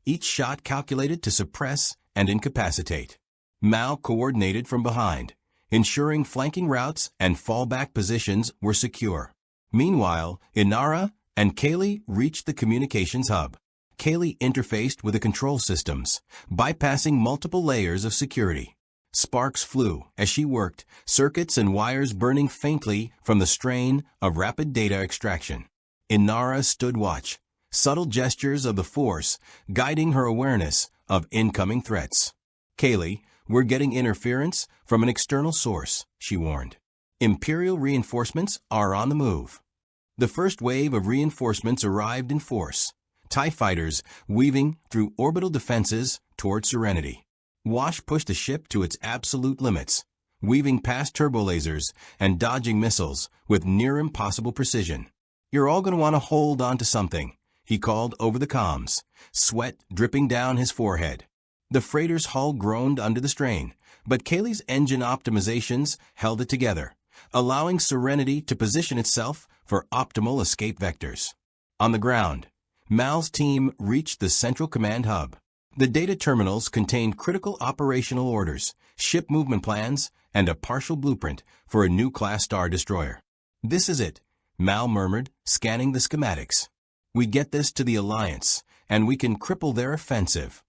each shot calculated to suppress and incapacitate. Mal coordinated from behind, ensuring flanking routes and fallback positions were secure. Meanwhile, Inara and Kaylee reached the communications hub. Kaylee interfaced with the control systems, bypassing multiple layers of security. Sparks flew as she worked, circuits and wires burning faintly from the strain of rapid data extraction. Inara stood watch, subtle gestures of the Force guiding her awareness of incoming threats. "Kaylee, we're getting interference from an external source," she warned. "Imperial reinforcements are on the move." The first wave of reinforcements arrived in force, TIE fighters weaving through orbital defenses toward Serenity. Wash pushed the ship to its absolute limits, weaving past turbolasers and dodging missiles with near-impossible precision. "You're all going to want to hold on to something," he called over the comms, sweat dripping down his forehead. The freighter's hull groaned under the strain, but Kaylee's engine optimizations held it together, allowing Serenity to position itself for optimal escape vectors. On the ground, Mal's team reached the Central Command Hub. The data terminals contained critical operational orders, ship movement plans, and a partial blueprint for a new class Star Destroyer. "This is it," Mal murmured, scanning the schematics. "We get this to the Alliance, and we can cripple their offensive."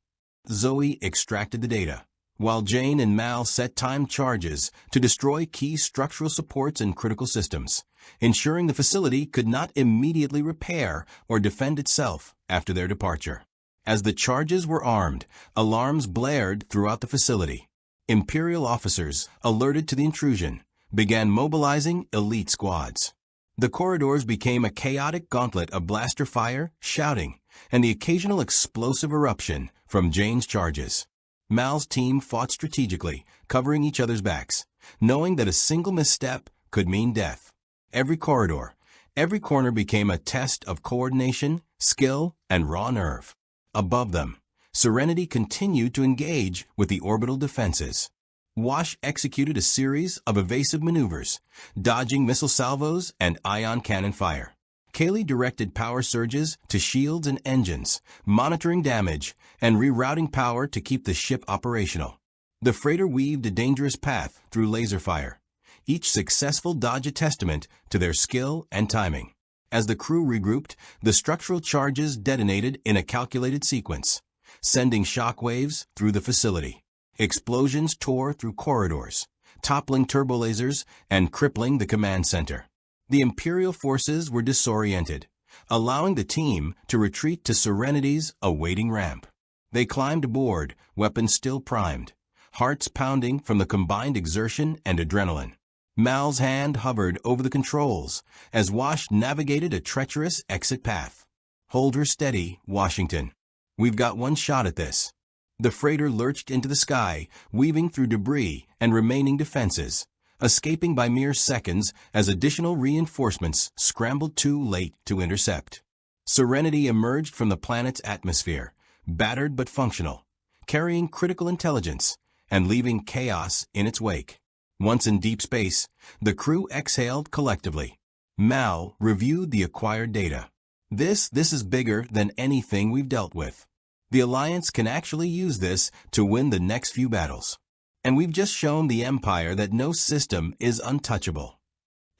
Zoe extracted the data, while Jayne and Mal set timed charges to destroy key structural supports and critical systems, ensuring the facility could not immediately repair or defend itself after their departure. As the charges were armed, alarms blared throughout the facility. Imperial officers, alerted to the intrusion, began mobilizing elite squads. The corridors became a chaotic gauntlet of blaster fire, shouting, and the occasional explosive eruption from Jayne's charges. Mal's team fought strategically, covering each other's backs, knowing that a single misstep could mean death. Every corridor, every corner became a test of coordination, skill, and raw nerve. Above them, Serenity continued to engage with the orbital defenses. Wash executed a series of evasive maneuvers, dodging missile salvos and ion cannon fire. Kaylee directed power surges to shields and engines, monitoring damage and rerouting power to keep the ship operational. The freighter weaved a dangerous path through laser fire, each successful dodge a testament to their skill and timing. As the crew regrouped, the structural charges detonated in a calculated sequence, sending shockwaves through the facility. Explosions tore through corridors, toppling turbolasers and crippling the command center. The Imperial forces were disoriented, allowing the team to retreat to Serenity's awaiting ramp. They climbed aboard, weapons still primed, hearts pounding from the combined exertion and adrenaline. Mal's hand hovered over the controls as Wash navigated a treacherous exit path. "Hold her steady, Washington. We've got one shot at this." The freighter lurched into the sky, weaving through debris and remaining defenses, escaping by mere seconds as additional reinforcements scrambled too late to intercept. Serenity emerged from the planet's atmosphere, battered but functional, carrying critical intelligence and leaving chaos in its wake. Once in deep space, the crew exhaled collectively. Mal reviewed the acquired data. This is bigger than anything we've dealt with. The Alliance can actually use this to win the next few battles. And we've just shown the Empire that no system is untouchable.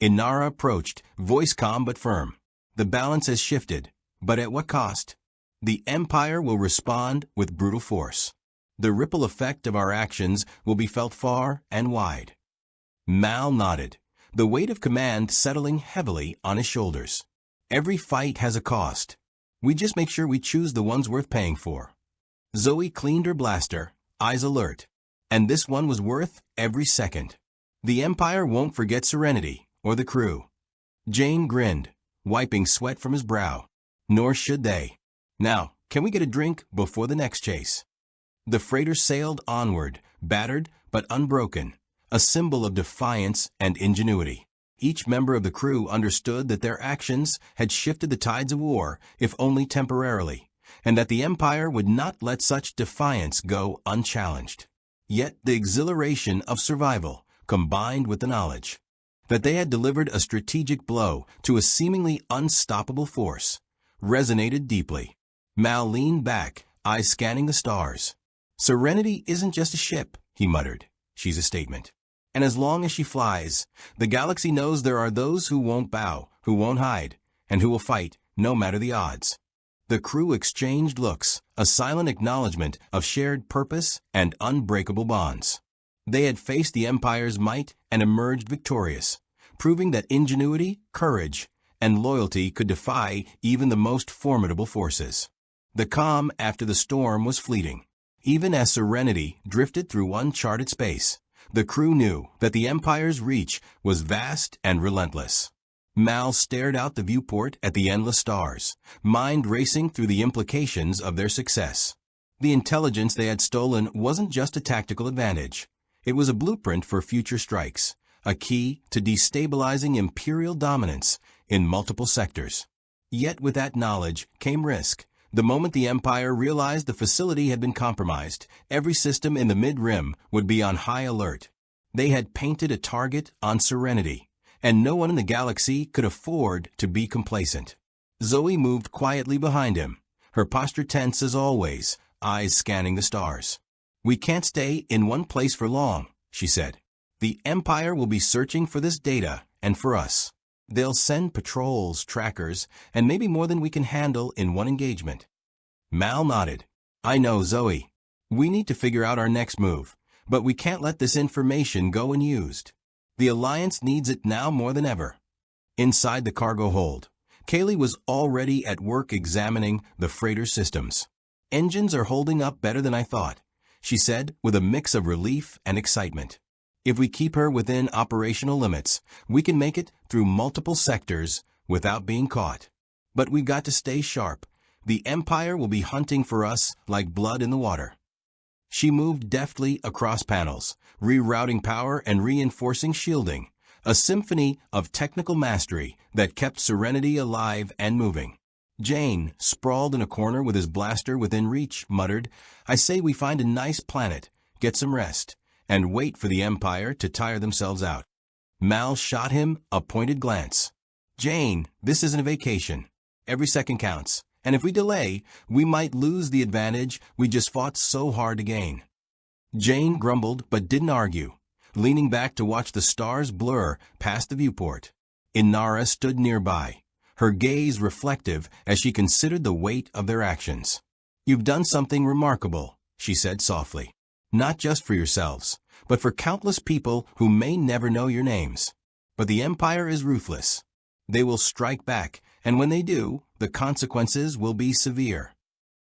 Inara approached, voice calm but firm. "The balance has shifted, but at what cost? The Empire will respond with brutal force. The ripple effect of our actions will be felt far and wide." Mal nodded, the weight of command settling heavily on his shoulders. "Every fight has a cost. We just make sure we choose the ones worth paying for." Zoe cleaned her blaster, eyes alert, and this one was worth every second. The Empire won't forget Serenity or the crew. Jayne grinned, wiping sweat from his brow. Nor should they. "Now, Can we get a drink before the next chase? The freighter sailed onward, battered but unbroken, a symbol of defiance and ingenuity. Each member of the crew understood that their actions had shifted the tides of war, if only temporarily, and that the Empire would not let such defiance go unchallenged. Yet the exhilaration of survival, combined with the knowledge that they had delivered a strategic blow to a seemingly unstoppable force, resonated deeply. Mal leaned back, eyes scanning the stars. "Serenity isn't just a ship," he muttered. "She's a statement. And as long as she flies, the galaxy knows there are those who won't bow, who won't hide, and who will fight, no matter the odds." The crew exchanged looks, a silent acknowledgement of shared purpose and unbreakable bonds. They had faced the Empire's might and emerged victorious, proving that ingenuity, courage, and loyalty could defy even the most formidable forces. The calm after the storm was fleeting. Even as Serenity drifted through uncharted space, the crew knew that the Empire's reach was vast and relentless. Mal stared out the viewport at the endless stars, mind racing through the implications of their success. The intelligence they had stolen wasn't just a tactical advantage. It was a blueprint for future strikes, a key to destabilizing Imperial dominance in multiple sectors. Yet with that knowledge came risk. The moment the Empire realized the facility had been compromised, every system in the mid-rim would be on high alert. They had painted a target on Serenity, and no one in the galaxy could afford to be complacent. Zoe moved quietly behind him, her posture tense as always, eyes scanning the stars. "We can't stay in one place for long," she said. "The Empire will be searching for this data, and for us. They'll send patrols, trackers, and maybe more than we can handle in one engagement." Mal nodded. "I know, Zoe. We need to figure out our next move, but we can't let this information go unused. The Alliance needs it now more than ever." Inside the cargo hold, Kaylee was already at work examining the freighter systems. "Engines are holding up better than I thought," she said with a mix of relief and excitement. "If we keep her within operational limits, we can make it through multiple sectors without being caught. But we've got to stay sharp. The Empire will be hunting for us like blood in the water." She moved deftly across panels, rerouting power and reinforcing shielding, a symphony of technical mastery that kept Serenity alive and moving. Jayne, sprawled in a corner with his blaster within reach, muttered, "I say we find a nice planet, get some rest, and wait for the Empire to tire themselves out." Mal shot him a pointed glance. "Jayne, this isn't a vacation. Every second counts, and if we delay, we might lose the advantage we just fought so hard to gain." Jayne grumbled but didn't argue, leaning back to watch the stars blur past the viewport. Inara stood nearby, her gaze reflective as she considered the weight of their actions. "You've done something remarkable," she said softly. "Not just for yourselves, but for countless people who may never know your names. But the Empire is ruthless. They will strike back, and when they do, the consequences will be severe."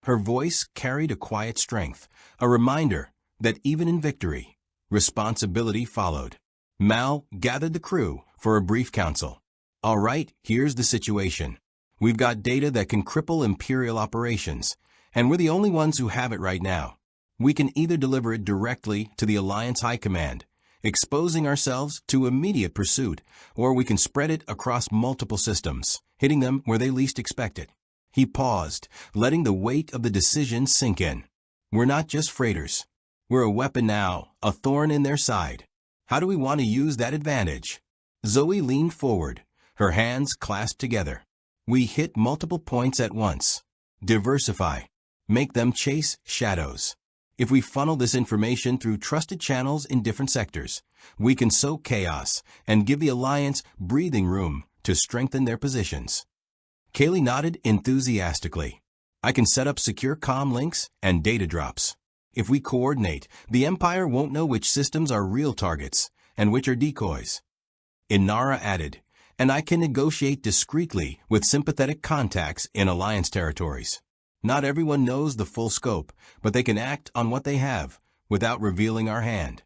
Her voice carried a quiet strength, a reminder that even in victory, responsibility followed. Mal gathered the crew for a brief council. "All right, here's the situation. We've got data that can cripple Imperial operations, and we're the only ones who have it right now. We can either deliver it directly to the Alliance High Command, exposing ourselves to immediate pursuit, or we can spread it across multiple systems, hitting them where they least expect it." He paused, letting the weight of the decision sink in. "We're not just freighters. We're a weapon now, a thorn in their side. How do we want to use that advantage?" Zoe leaned forward, her hands clasped together. "We hit multiple points at once. Diversify. Make them chase shadows. If we funnel this information through trusted channels in different sectors, we can sow chaos and give the Alliance breathing room to strengthen their positions." Kaylee nodded enthusiastically. "I can set up secure comm links and data drops. If we coordinate, the Empire won't know which systems are real targets and which are decoys." Inara added, "And I can negotiate discreetly with sympathetic contacts in Alliance territories. Not everyone knows the full scope, but they can act on what they have without revealing our hand."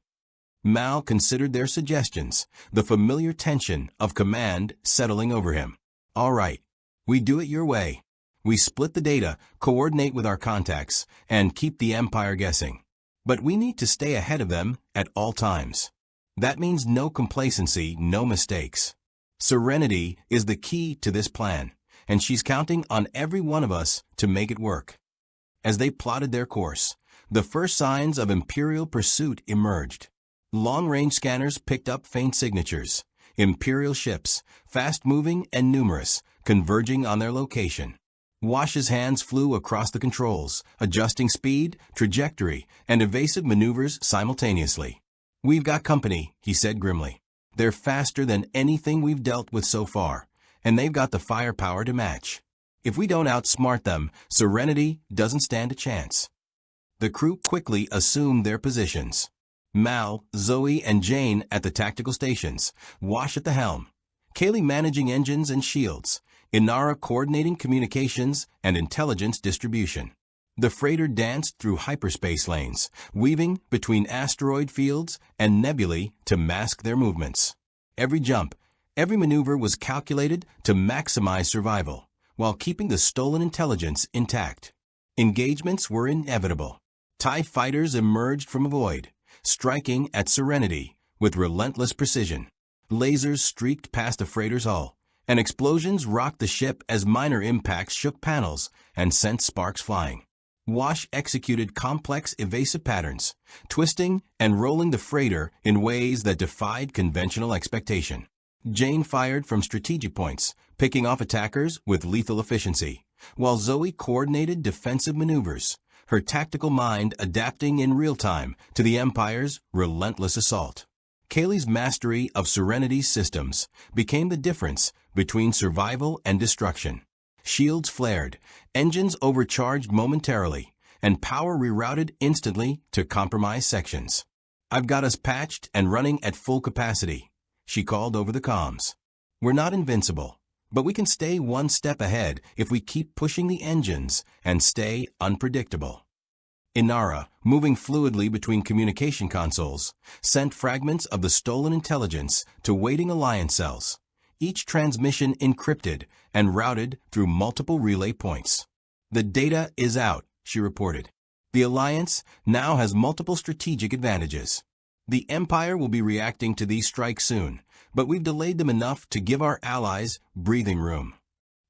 Mal considered their suggestions, the familiar tension of command settling over him. "All right, we do it your way. We split the data, coordinate with our contacts, and keep the Empire guessing. But we need to stay ahead of them at all times. That means no complacency, no mistakes. Serenity is the key to this plan, and she's counting on every one of us to make it work. As they plotted their course, the first signs of Imperial pursuit emerged. Long-range scanners picked up faint signatures. Imperial ships, fast-moving and numerous, converging on their location. Wash's hands flew across the controls, adjusting speed, trajectory, and evasive maneuvers simultaneously. "We've got company," he said grimly. "They're faster than anything we've dealt with so far, and they've got the firepower to match. If we don't outsmart them, Serenity doesn't stand a chance." The crew quickly assumed their positions. Mal, Zoe, and Jayne at the tactical stations, Wash at the helm, Kaylee managing engines and shields, Inara coordinating communications and intelligence distribution. The freighter danced through hyperspace lanes, weaving between asteroid fields and nebulae to mask their movements. Every jump, every maneuver was calculated to maximize survival, while keeping the stolen intelligence intact. Engagements were inevitable. TIE fighters emerged from a void, striking at Serenity with relentless precision. Lasers streaked past the freighter's hull, and explosions rocked the ship as minor impacts shook panels and sent sparks flying. Wash executed complex evasive patterns, twisting and rolling the freighter in ways that defied conventional expectation. Jayne fired from strategic points, picking off attackers with lethal efficiency, while Zoe coordinated defensive maneuvers, her tactical mind adapting in real time to the Empire's relentless assault. Kaylee's mastery of Serenity's systems became the difference between survival and destruction. Shields flared, engines overcharged momentarily, and power rerouted instantly to compromised sections. "I've got us patched and running at full capacity," she called over the comms. "We're not invincible, but we can stay one step ahead if we keep pushing the engines and stay unpredictable." Inara, moving fluidly between communication consoles, sent fragments of the stolen intelligence to waiting Alliance cells, each transmission encrypted and routed through multiple relay points. "The data is out," she reported. "The Alliance now has multiple strategic advantages. The Empire will be reacting to these strikes soon, but we've delayed them enough to give our allies breathing room."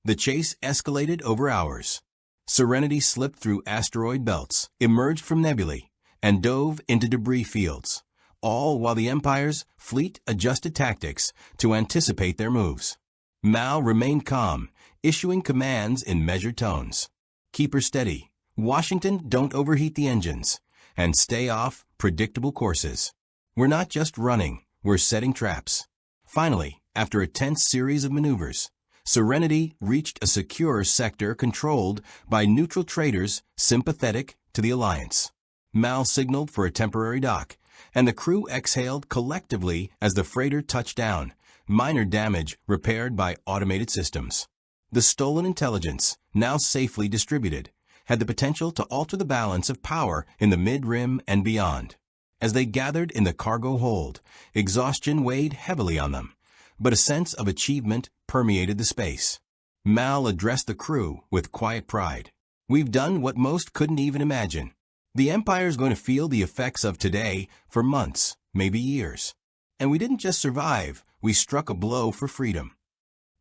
The chase escalated over hours. Serenity slipped through asteroid belts, emerged from nebulae, and dove into debris fields, all while the Empire's fleet adjusted tactics to anticipate their moves. Mal remained calm, issuing commands in measured tones. "Keep her steady. Washington, don't overheat the engines, and stay off predictable courses. We're not just running, we're setting traps." Finally, after a tense series of maneuvers, Serenity reached a secure sector controlled by neutral traders sympathetic to the Alliance. Mal signaled for a temporary dock, and the crew exhaled collectively as the freighter touched down, minor damage repaired by automated systems. The stolen intelligence, now safely distributed, had the potential to alter the balance of power in the mid-rim and beyond. As they gathered in the cargo hold, exhaustion weighed heavily on them, but a sense of achievement permeated the space. Mal addressed the crew with quiet pride. "We've done what most couldn't even imagine. The Empire's going to feel the effects of today for months, maybe years. And we didn't just survive, we struck a blow for freedom."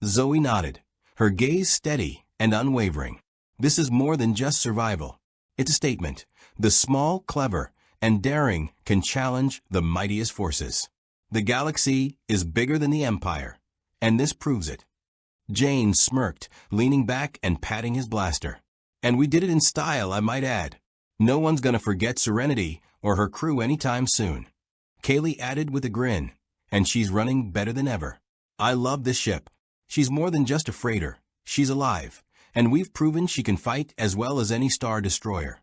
Zoe nodded, her gaze steady and unwavering. "This is more than just survival. It's a statement. The small, clever, and daring can challenge the mightiest forces. The galaxy is bigger than the Empire, and this proves it." Jayne smirked, leaning back and patting his blaster. "And we did it in style, I might add. No one's going to forget Serenity or her crew anytime soon." Kaylee added with a grin, "And she's running better than ever. I love this ship. She's more than just a freighter. She's alive, and we've proven she can fight as well as any Star Destroyer."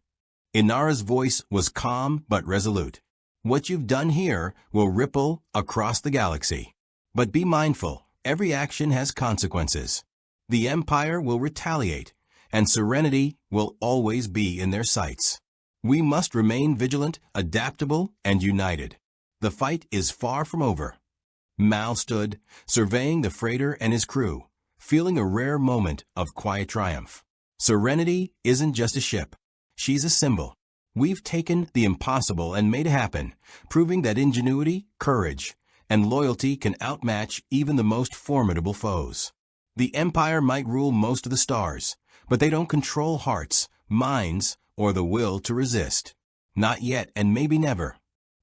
Inara's voice was calm but resolute. "What you've done here will ripple across the galaxy. But be mindful, every action has consequences. The Empire will retaliate, and Serenity will always be in their sights. We must remain vigilant, adaptable, and united. The fight is far from over." Mal stood, surveying the freighter and his crew, feeling a rare moment of quiet triumph. Serenity isn't just a ship. She's a symbol. We've taken the impossible and made it happen, proving that ingenuity, courage, and loyalty can outmatch even the most formidable foes. The Empire might rule most of the stars, but they don't control hearts, minds, or the will to resist. Not yet, and maybe never.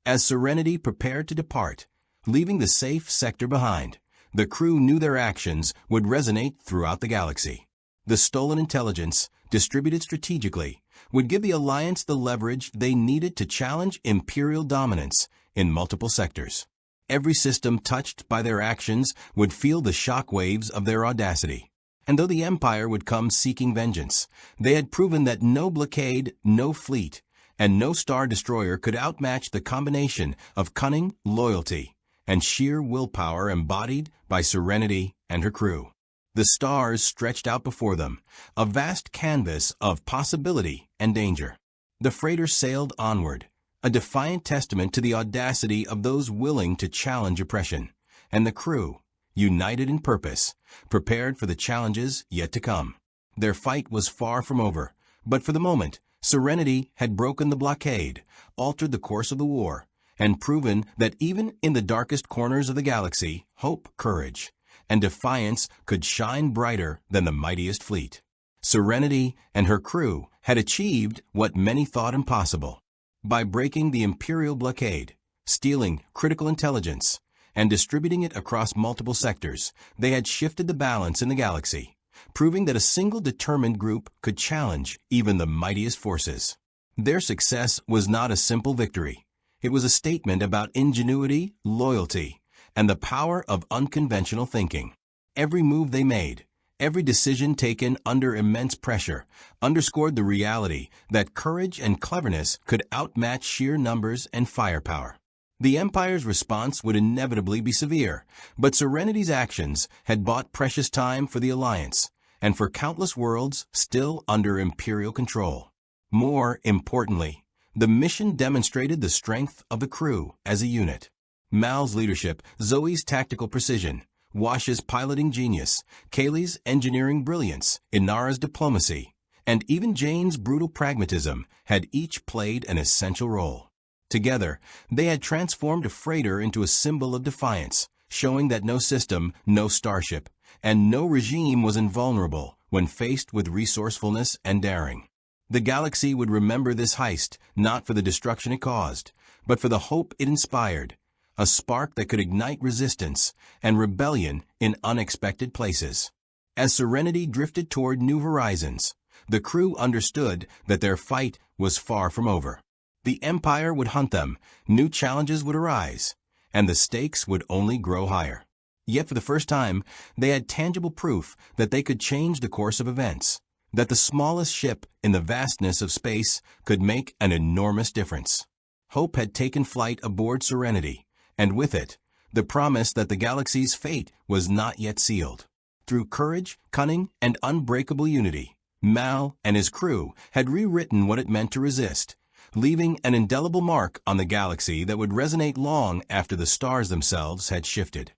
As Serenity prepared to depart, leaving the safe sector behind, the crew knew their actions would resonate throughout the galaxy. The stolen intelligence, distributed strategically, would give the Alliance the leverage they needed to challenge Imperial dominance in multiple sectors. Every system touched by their actions would feel the shock waves of their audacity. And though the Empire would come seeking vengeance, they had proven that no blockade, no fleet, and no Star Destroyer could outmatch the combination of cunning, loyalty, and sheer willpower embodied by Serenity and her crew. The stars stretched out before them, a vast canvas of possibility and danger. The freighter sailed onward, a defiant testament to the audacity of those willing to challenge oppression, and the crew, united in purpose, prepared for the challenges yet to come. Their fight was far from over, but for the moment, Serenity had broken the blockade, altered the course of the war, and proven that even in the darkest corners of the galaxy, hope, courage, and defiance could shine brighter than the mightiest fleet. Serenity and her crew had achieved what many thought impossible. By breaking the Imperial Blockade, stealing critical intelligence, and distributing it across multiple sectors, they had shifted the balance in the galaxy, proving that a single determined group could challenge even the mightiest forces. Their success was not a simple victory. It was a statement about ingenuity, loyalty, and the power of unconventional thinking. Every move they made, every decision taken under immense pressure, underscored the reality that courage and cleverness could outmatch sheer numbers and firepower. The Empire's response would inevitably be severe, but Serenity's actions had bought precious time for the Alliance, and for countless worlds still under Imperial control. More importantly, the mission demonstrated the strength of the crew as a unit. Mal's leadership, Zoe's tactical precision, Wash's piloting genius, Kaylee's engineering brilliance, Inara's diplomacy, and even Jayne's brutal pragmatism had each played an essential role. Together, they had transformed a freighter into a symbol of defiance, showing that no system, no starship, and no regime was invulnerable when faced with resourcefulness and daring. The galaxy would remember this heist not for the destruction it caused, but for the hope it inspired, a spark that could ignite resistance and rebellion in unexpected places. As Serenity drifted toward new horizons, the crew understood that their fight was far from over. The Empire would hunt them, new challenges would arise, and the stakes would only grow higher. Yet for the first time, they had tangible proof that they could change the course of events, that the smallest ship in the vastness of space could make an enormous difference. Hope had taken flight aboard Serenity, and with it, the promise that the galaxy's fate was not yet sealed. Through courage, cunning, and unbreakable unity, Mal and his crew had rewritten what it meant to resist, leaving an indelible mark on the galaxy that would resonate long after the stars themselves had shifted.